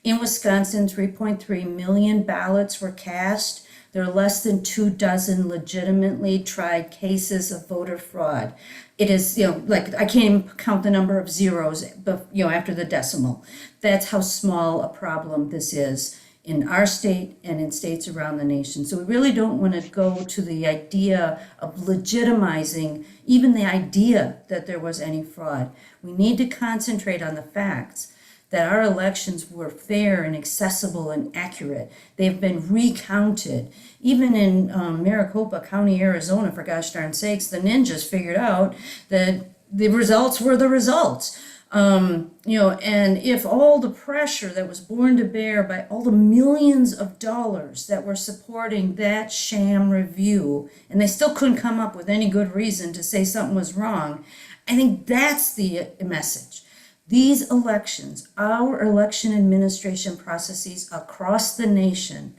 In Wisconsin, 3.3 million ballots were cast. There are less than 24 legitimately tried cases of voter fraud. It is, like, I can't even count the number of zeros, but, after the decimal. That's how small a problem this is in our state and in states around the nation. So we really don't want to go to the idea of legitimizing even the idea that there was any fraud. We need to concentrate on the facts that our elections were fair and accessible and accurate. They've been recounted. Even in Maricopa County, Arizona, for gosh darn sakes, the ninjas figured out that the results were the results. And if all the pressure that was borne to bear by all the millions of dollars that were supporting that sham review, and they still couldn't come up with any good reason to say something was wrong, I think that's the message. These elections, our election administration processes across the nation,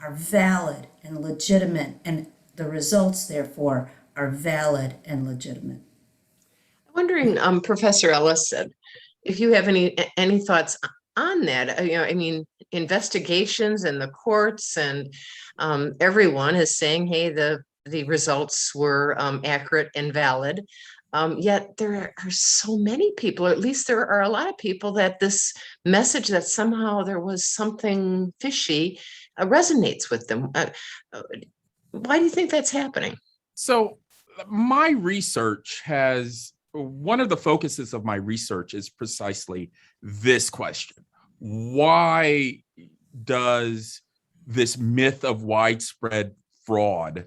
are valid and legitimate, and the results, therefore, are valid and legitimate. I'm wondering, Professor Ellis, if you have any thoughts on that. I mean, investigations and the courts and everyone is saying, hey, the results were accurate and valid. Yet there are so many people, or at least there are a lot of people, that this message that somehow there was something fishy resonates with them. Why do you think that's happening? So my research one of the focuses of my research is precisely this question. Why does this myth of widespread fraud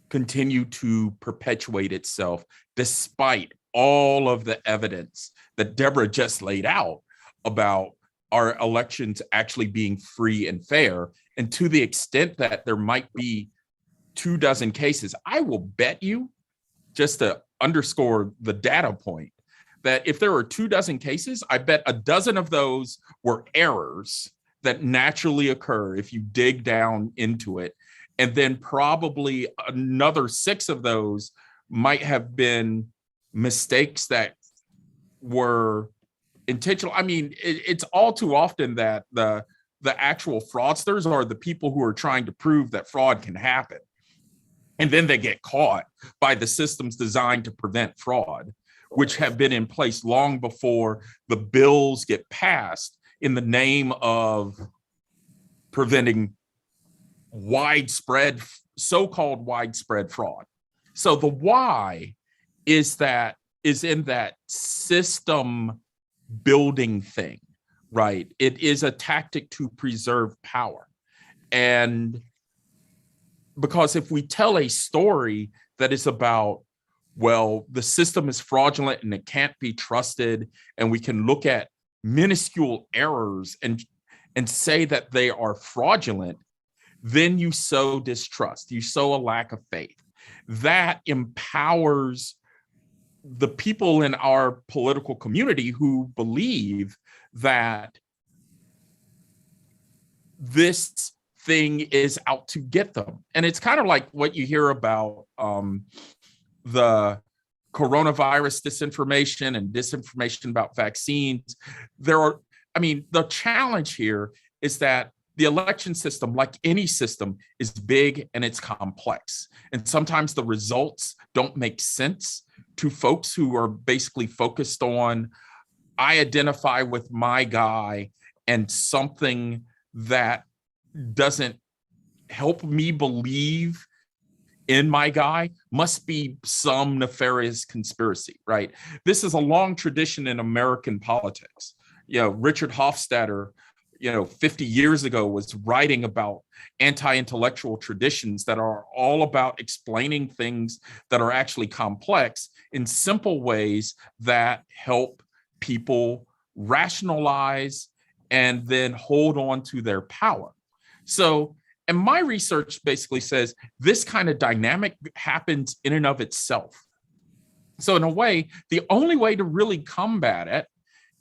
continue to perpetuate itself despite all of the evidence that Deborah just laid out about our elections actually being free and fair? And to the extent that there might be 24 cases, I will bet you, just to underscore the data point, that if there were 24 cases, I bet a dozen of those were errors that naturally occur if you dig down into it. And then probably another 6 of those might have been mistakes that were intentional. I mean, it's all too often that the actual fraudsters are the people who are trying to prove that fraud can happen. And then they get caught by the systems designed to prevent fraud, which have been in place long before the bills get passed in the name of preventing so-called widespread fraud. So the why is in that system building thing, right? It is a tactic to preserve power. And because if we tell a story that is about, well, the system is fraudulent and it can't be trusted, and we can look at minuscule errors and say that they are fraudulent, then you sow distrust, you sow a lack of faith. That empowers the people in our political community who believe that this thing is out to get them. And it's kind of like what you hear about the coronavirus disinformation and disinformation about vaccines. The challenge here is that the election system, like any system, is big and it's complex. And sometimes the results don't make sense to folks who are basically focused on, I identify with my guy, and something that doesn't help me believe in my guy must be some nefarious conspiracy, right? This is a long tradition in American politics. Richard Hofstadter, 50 years ago was writing about anti-intellectual traditions that are all about explaining things that are actually complex in simple ways that help people rationalize and then hold on to their power. So, and my research basically says this kind of dynamic happens in and of itself. So in a way, the only way to really combat it,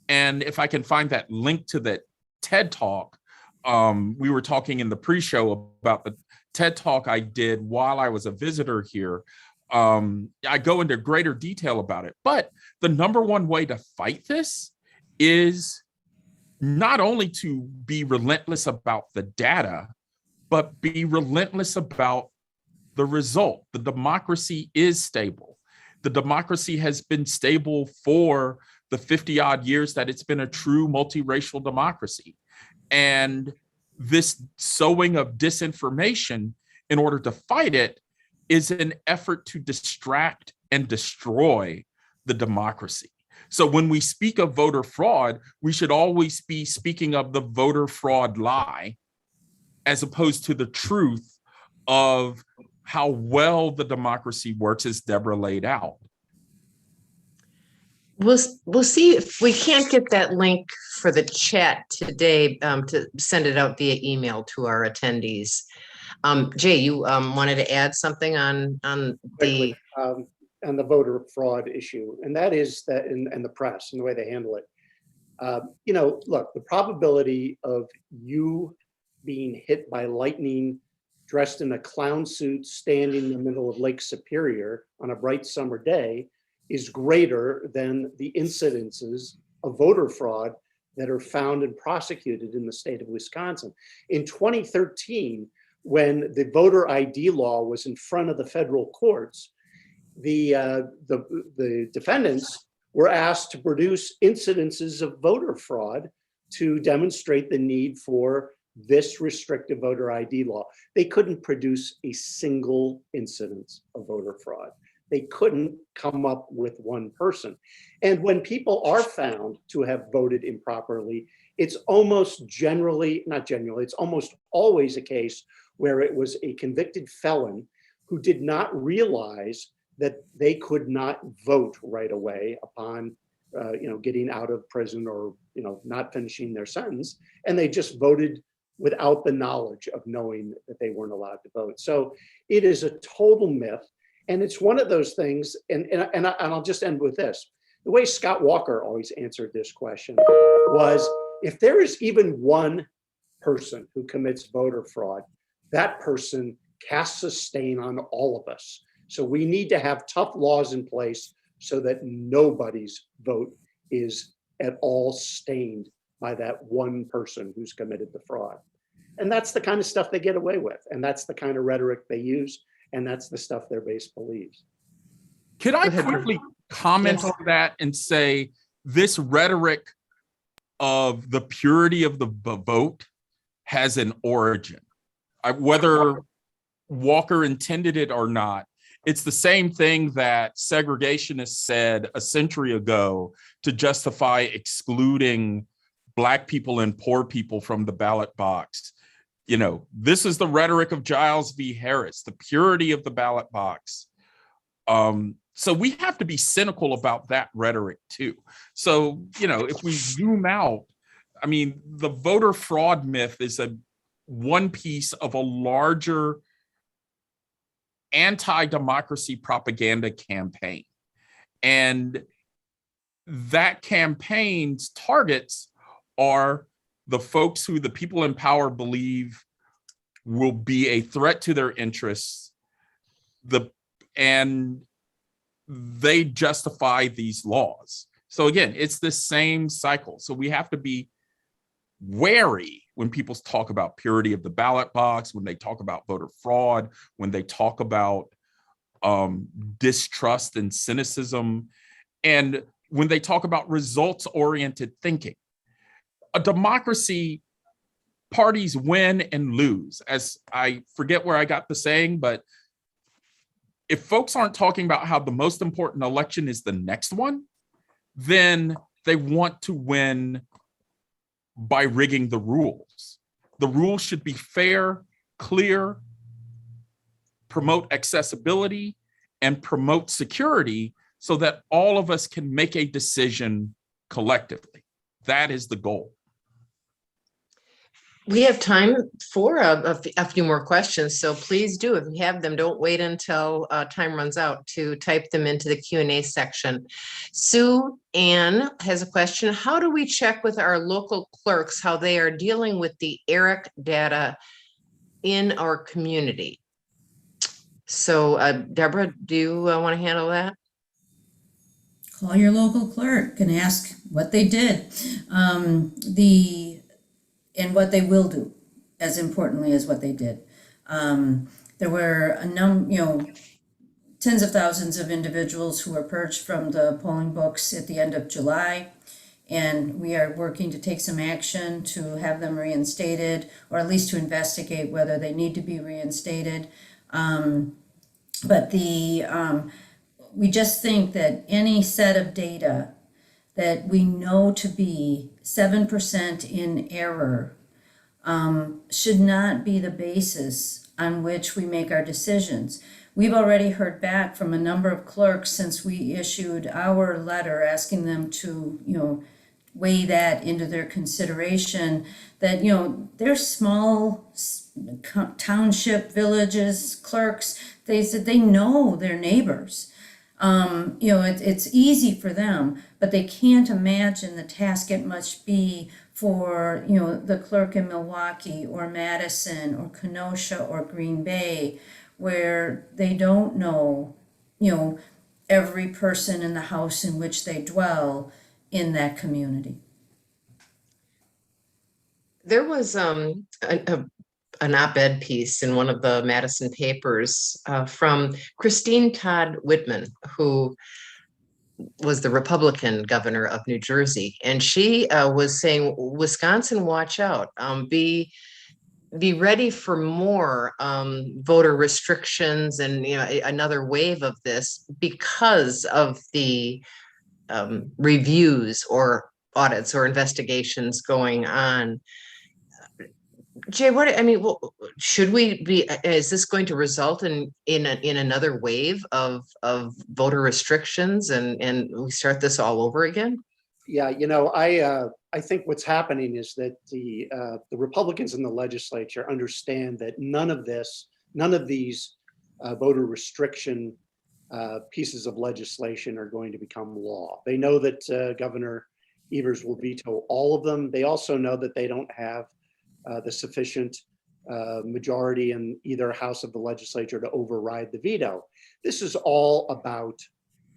and if I can find that link to that TED Talk, we were talking in the pre-show about the TED Talk I did while I was a visitor here. I go into greater detail about it, but the number one way to fight this is not only to be relentless about the data, but be relentless about the result. The democracy is stable. The democracy has been stable for the 50 odd years that it's been a true multiracial democracy. And this sowing of disinformation in order to fight it is an effort to distract and destroy the democracy. So when we speak of voter fraud, we should always be speaking of the voter fraud lie, as opposed to the truth of how well the democracy works, as Deborah laid out. We'll see if we can't get that link for the chat today, to send it out via email to our attendees. Jay, you wanted to add something on the voter fraud issue, and that is that and the press and the way they handle it. Look, the probability of you being hit by lightning dressed in a clown suit standing in the middle of Lake Superior on a bright summer day is greater than the incidences of voter fraud that are found and prosecuted in the state of Wisconsin. In 2013, when the voter ID law was in front of the federal courts, the defendants were asked to produce incidences of voter fraud to demonstrate the need for this restrictive voter ID law. They couldn't produce a single incidence of voter fraud. They couldn't come up with one person. And when people are found to have voted improperly, it's almost it's almost always a case where it was a convicted felon who did not realize that they could not vote right away upon getting out of prison or not finishing their sentence, and they just voted without the knowledge of knowing that they weren't allowed to vote. So it is a total myth. And it's one of those things, and I'll just end with this. The way Scott Walker always answered this question was, if there is even one person who commits voter fraud, that person casts a stain on all of us. So we need to have tough laws in place so that nobody's vote is at all stained by that one person who's committed the fraud. And that's the kind of stuff they get away with. And that's the kind of rhetoric they use. And that's the stuff their base believes. Could I quickly comment on that and say this rhetoric of the purity of the vote has an origin? Whether Walker intended it or not, it's the same thing that segregationists said a century ago to justify excluding Black people and poor people from the ballot box. This is the rhetoric of Giles v. Harris, the purity of the ballot box. So we have to be cynical about that rhetoric too. So, if we zoom out, the voter fraud myth is one piece of a larger anti-democracy propaganda campaign. And that campaign's targets are the folks who the people in power believe will be a threat to their interests, and they justify these laws. So again, it's the same cycle. So we have to be wary when people talk about purity of the ballot box, when they talk about voter fraud, when they talk about distrust and cynicism, and when they talk about results-oriented thinking. A democracy, parties win and lose. As I forget where I got the saying, but if folks aren't talking about how the most important election is the next one, then they want to win by rigging the rules. The rules should be fair, clear, promote accessibility, and promote security so that all of us can make a decision collectively. That is the goal. We have time for a few more questions, so please do. If you have them, don't wait until time runs out to type them into the Q&A section. Sue Ann has a question. How do we check with our local clerks how they are dealing with the ERIC data in our community? So Deborah, do you want to handle that? Call your local clerk and ask what they did. And what they will do, as importantly as what they did. There were tens of thousands of individuals who were purged from the polling books at the end of July, and we are working to take some action to have them reinstated, or at least to investigate whether they need to be reinstated. But we just think that any set of data that we know to be 7% in error should not be the basis on which we make our decisions. We've already heard back from a number of clerks since we issued our letter asking them to, weigh that into their consideration, that, they're small township villages, clerks, they said they know their neighbors. It's easy for them, but they can't imagine the task it must be for, the clerk in Milwaukee or Madison or Kenosha or Green Bay, where they don't know, every person in the house in which they dwell in that community. There was an op-ed piece in one of the Madison papers from Christine Todd Whitman, who was the Republican governor of New Jersey. And she was saying, Wisconsin, watch out, be ready for more voter restrictions and another wave of this because of the reviews or audits or investigations going on. Jay, should we be? Is this going to result in another wave of voter restrictions, and we start this all over again? Yeah, I think what's happening is that the Republicans in the legislature understand that none of these voter restriction pieces of legislation are going to become law. They know that Governor Evers will veto all of them. They also know that they don't have the sufficient majority in either house of the legislature to override the veto. This is all about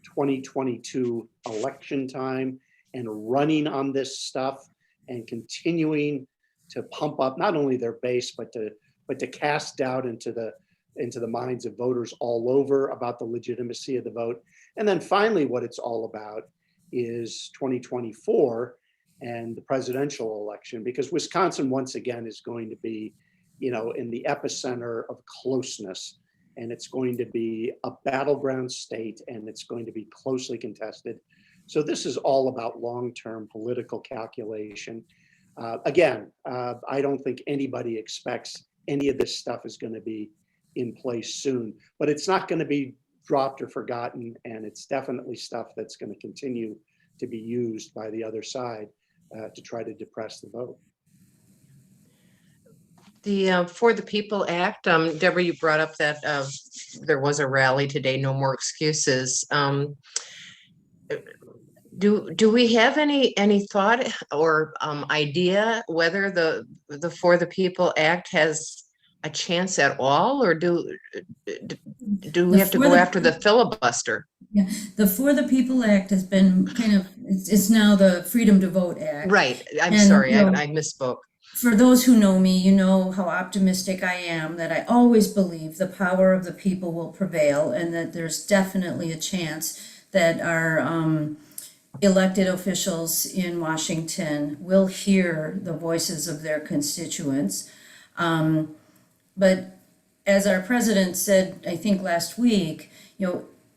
2022 election time and running on this stuff and continuing to pump up not only their base, but to cast doubt into the minds of voters all over about the legitimacy of the vote. And then finally, what it's all about is 2024 and the presidential election, because Wisconsin once again is going to be, in the epicenter of closeness, and it's going to be a battleground state, and it's going to be closely contested. So this is all about long-term political calculation. Again, I don't think anybody expects any of this stuff is going to be in place soon, but it's not going to be dropped or forgotten, and it's definitely stuff that's going to continue to be used by the other side to try to depress the vote. The For the People Act, Deborah, you brought up that there was a rally today, no more excuses. Do we have any thought or idea whether the For the People Act has a chance at all, or do we have to go after the filibuster? Yeah, the For the People Act has been it's now the Freedom to Vote Act. Right. I'm And, sorry, I misspoke. For those who know me, you know how optimistic I am, that I always believe the power of the people will prevail, and that there's definitely a chance that our elected officials in Washington will hear the voices of their constituents. But as our president said, I think last week,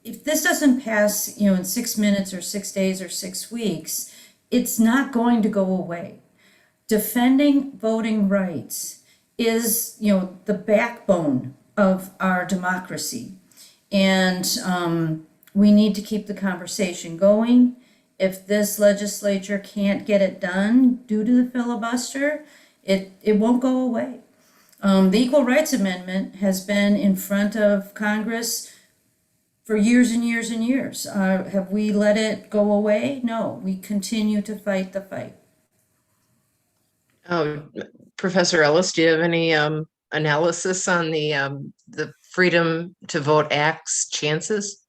if this doesn't pass, in 6 minutes or 6 days or 6 weeks, it's not going to go away. Defending voting rights is, the backbone of our democracy. And we need to keep the conversation going. If this legislature can't get it done due to the filibuster, it won't go away. The Equal Rights Amendment has been in front of Congress for years and years and years. Have we let it go away? No, we continue to fight the fight. Professor Ellis, do you have any analysis on the Freedom to Vote Act's chances?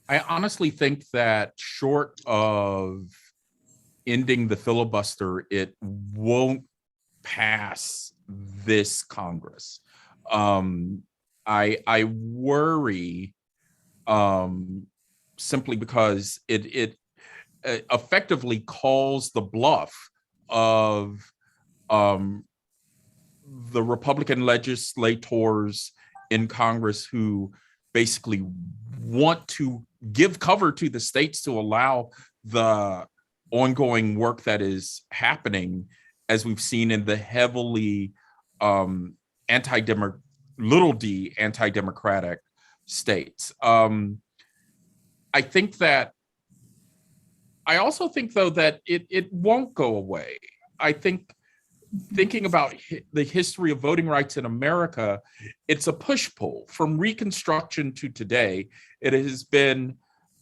I honestly think that short of ending the filibuster, it won't pass this Congress. I worry simply because it effectively calls the bluff of the Republican legislators in Congress who basically want to give cover to the states to allow the ongoing work that is happening, as we've seen in the heavily anti-democratic states. I also think, though, that it won't go away. I think, thinking about the history of voting rights in America, it's a push-pull. From Reconstruction to today, it has been,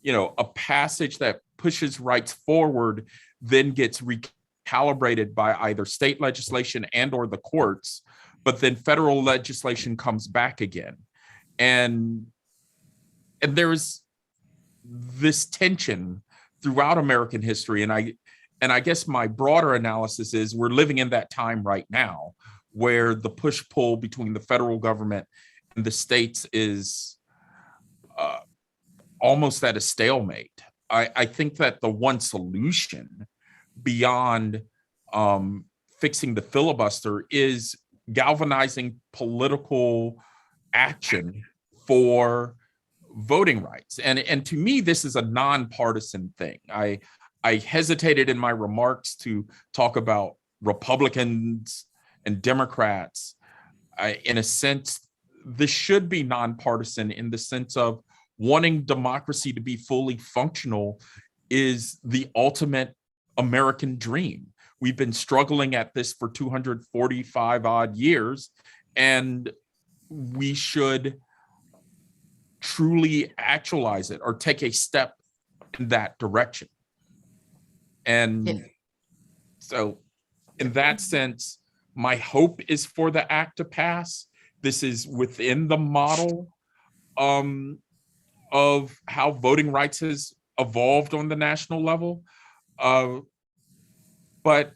a passage that pushes rights forward, then gets recalibrated by either state legislation and or the courts, but then federal legislation comes back again. And there's this tension throughout American history. And I guess my broader analysis is we're living in that time right now where the push-pull between the federal government and the states is almost at a stalemate. I think that the one solution beyond fixing the filibuster is galvanizing political action for voting rights. And to me, this is a nonpartisan thing. I hesitated in my remarks to talk about Republicans and Democrats. In a sense, this should be nonpartisan in the sense of wanting democracy to be fully functional is the ultimate American dream. We've been struggling at this for 245 odd years, and we should truly actualize it or take a step in that direction. And so in that sense, my hope is for the act to pass. This is within the model of how voting rights has evolved on the national level. But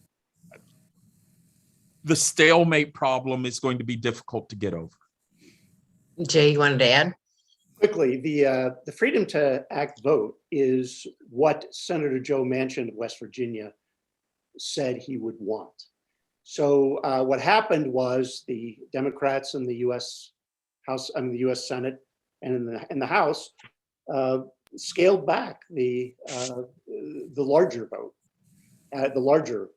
the stalemate problem is going to be difficult to get over. Jay, you wanted to add? Quickly, the Freedom to Act vote is what Senator Joe Manchin of West Virginia said he would want. So what happened was the Democrats in the U.S. House, the U.S. Senate, and in the House scaled back the larger vote, the larger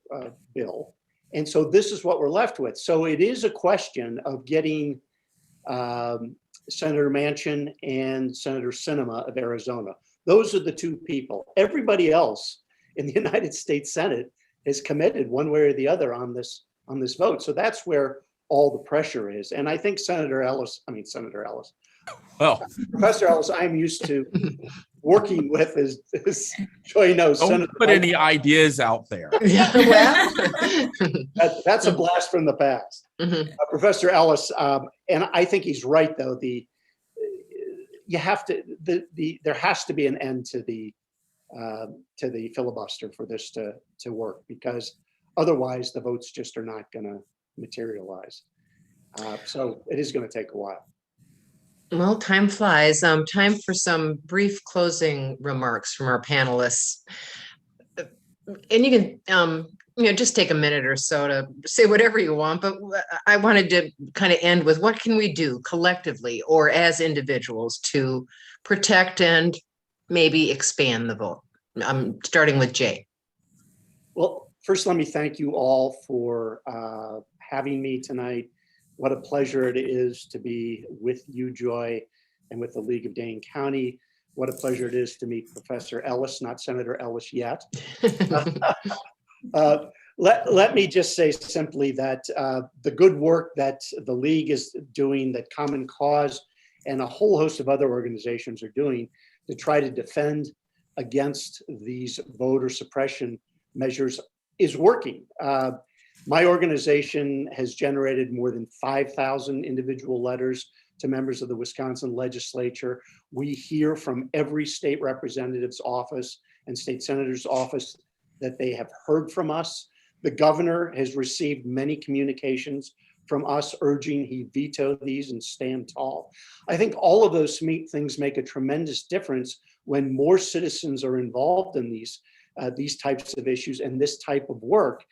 bill, and so this is what we're left with. So it is a question of getting Senator Manchin and Senator Sinema of Arizona. Those are the two people. Everybody else in the United States Senate is committed one way or the other on this vote. So that's where all the pressure is. And I think Professor Ellis, I'm used to working with, as Joy knows. Don't Senator put any ideas out there. That's a blast from the past. Mm-hmm. Professor Ellis, and I think he's right, though. There has to be an end to the to the filibuster for this to work, because otherwise the votes just are not going to materialize. So it is going to take a while. Well, time flies. Time for some brief closing remarks from our panelists. And you can, just take a minute or so to say whatever you want, but I wanted to kind of end with what can we do collectively or as individuals to protect and maybe expand the vote? Starting with Jay. Well, first, let me thank you all for having me tonight. What a pleasure it is to be with you, Joy, and with the League of Dane County. What a pleasure it is to meet Professor Ellis, not Senator Ellis yet. Let me just say simply that the good work that the League is doing, that Common Cause and a whole host of other organizations are doing to try to defend against these voter suppression measures is working. My organization has generated more than 5,000 individual letters to members of the Wisconsin legislature. We hear from every state representative's office and state senator's office that they have heard from us. The governor has received many communications from us urging he veto these and stand tall. I think all of those things make a tremendous difference when more citizens are involved in these types of issues and this type of work,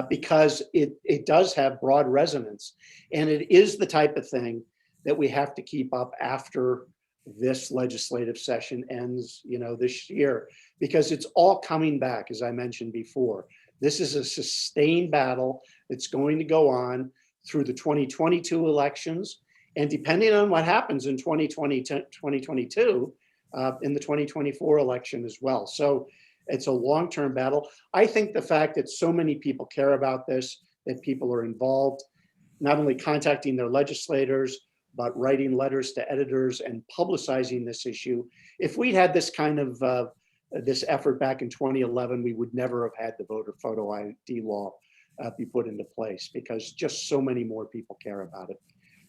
because it does have broad resonance. And it is the type of thing that we have to keep up after this legislative session ends, this year, because it's all coming back, as I mentioned before. This is a sustained battle that's going to go on through the 2022 elections. And depending on what happens in 2022, in the 2024 election as well. So it's a long-term battle. I think the fact that so many people care about this, that people are involved, not only contacting their legislators, but writing letters to editors and publicizing this issue. If we'd had this kind of this effort back in 2011, we would never have had the voter photo ID law be put into place, because just so many more people care about it.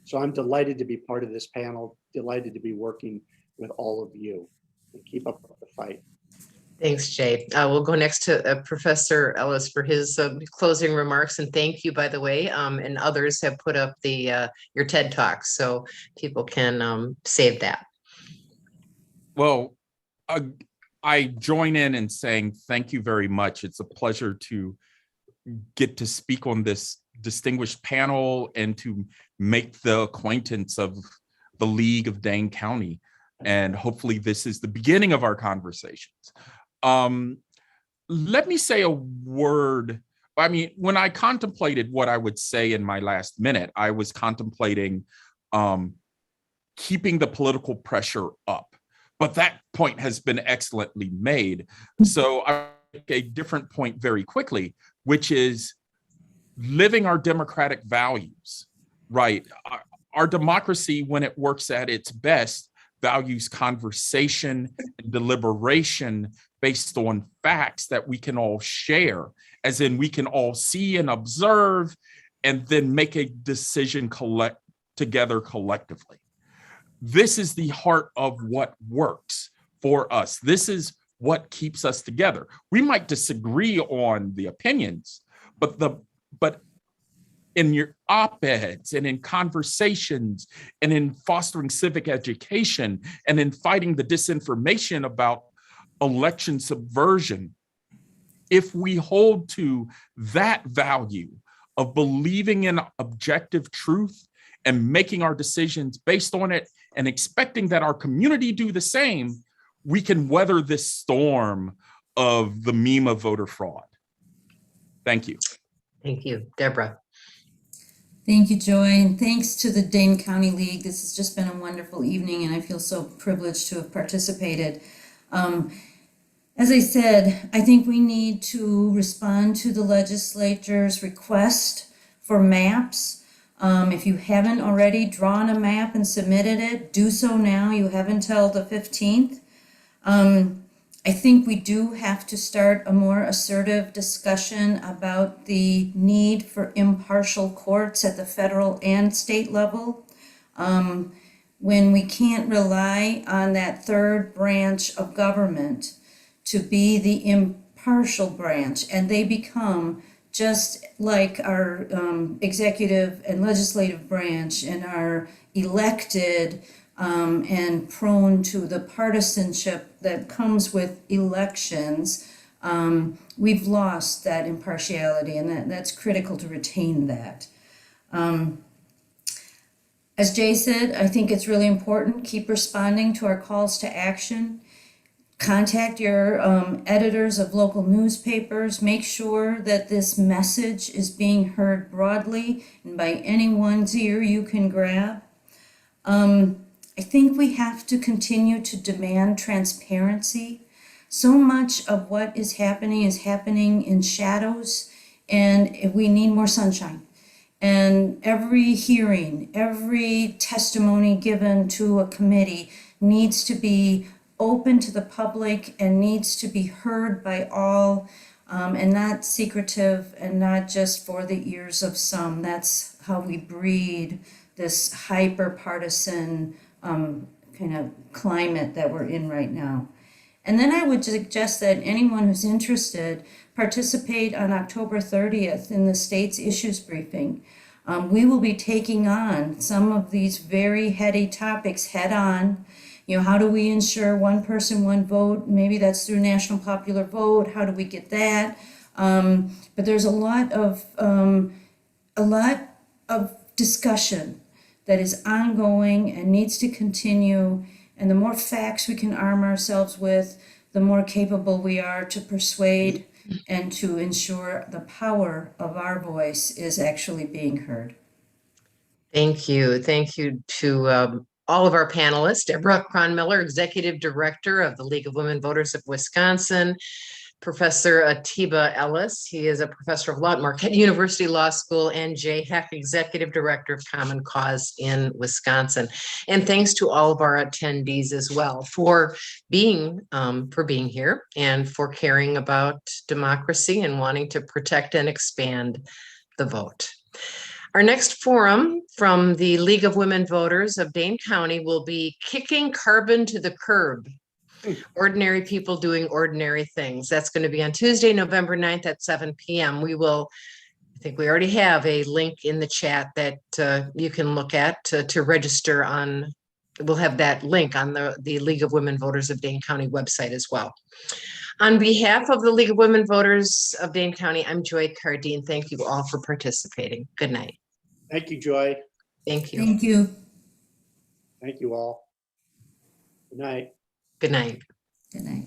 So I'm delighted to be part of this panel, delighted to be working with all of you, and keep up the fight. Thanks, Jay. We'll go next to Professor Ellis for his closing remarks, and thank you, by the way. And others have put up your TED Talk, so people can save that. Well, I join in saying thank you very much. It's a pleasure to get to speak on this distinguished panel and to make the acquaintance of the League of Dane County. And hopefully this is the beginning of our conversations. Let me say a word. I mean, when I contemplated what I would say in my last minute, I was contemplating keeping the political pressure up. But that point has been excellently made. So I make a different point very quickly, which is living our democratic values, right? Our democracy, when it works at its best, values conversation and deliberation based on facts that we can all share, as in we can all see and observe and then make a decision together collectively. This is the heart of what works for us. This is what keeps us together. We might disagree on the opinions, but in your op-eds and in conversations and in fostering civic education and in fighting the disinformation about election subversion, if we hold to that value of believing in objective truth and making our decisions based on it and expecting that our community do the same, we can weather this storm of the meme of voter fraud. Thank you. Thank you, Deborah. Thank you, Joy, and thanks to the Dane County League. This has just been a wonderful evening, and I feel so privileged to have participated. As I said, I think we need to respond to the legislature's request for maps. If you haven't already drawn a map and submitted it, do so now. You have until the 15th. I think we do have to start a more assertive discussion about the need for impartial courts at the federal and state level. When we can't rely on that third branch of government to be the impartial branch, and they become just like our executive and legislative branch and our elected and prone to the partisanship that comes with elections. We've lost that impartiality, and that's critical to retain that. As Jay said, I think it's really important, keep responding to our calls to action. Contact your editors of local newspapers. Make sure that this message is being heard broadly and by anyone's ear you can grab. I think we have to continue to demand transparency. So much of what is happening in shadows, and we need more sunshine. And every hearing, every testimony given to a committee needs to be open to the public and needs to be heard by all, and not secretive and not just for the ears of some. That's how we breed this hyper-partisan kind of climate that we're in right now. And then I would suggest that anyone who's interested participate on October 30th in the state's issues briefing. We will be taking on some of these very heady topics head on. You know, how do we ensure one person, one vote? Maybe that's through national popular vote. How do we get that? But there's a lot of discussion that is ongoing and needs to continue. And the more facts we can arm ourselves with, the more capable we are to persuade and to ensure the power of our voice is actually being heard. Thank you. Thank you to all of our panelists. Deborah Cronmiller, Executive Director of the League of Women Voters of Wisconsin. Professor Atiba Ellis, he is a professor of law at Marquette University Law School, and Jay Heck, Executive Director of Common Cause in Wisconsin. And thanks to all of our attendees as well for being here and for caring about democracy and wanting to protect and expand the vote. Our next forum from the League of Women Voters of Dane County will be Kicking Carbon to the Curb. Ordinary people doing ordinary things. That's going to be on Tuesday, November 9th at 7 p.m. I think we already have a link in the chat that you can look at to register on. We'll have that link on the League of Women Voters of Dane County website as well. On behalf of the League of Women Voters of Dane County, I'm Joy Cardine. Thank you all for participating. Good night. Thank you, Joy. Thank you. Thank you. Thank you all. Good night. Good night. Good night.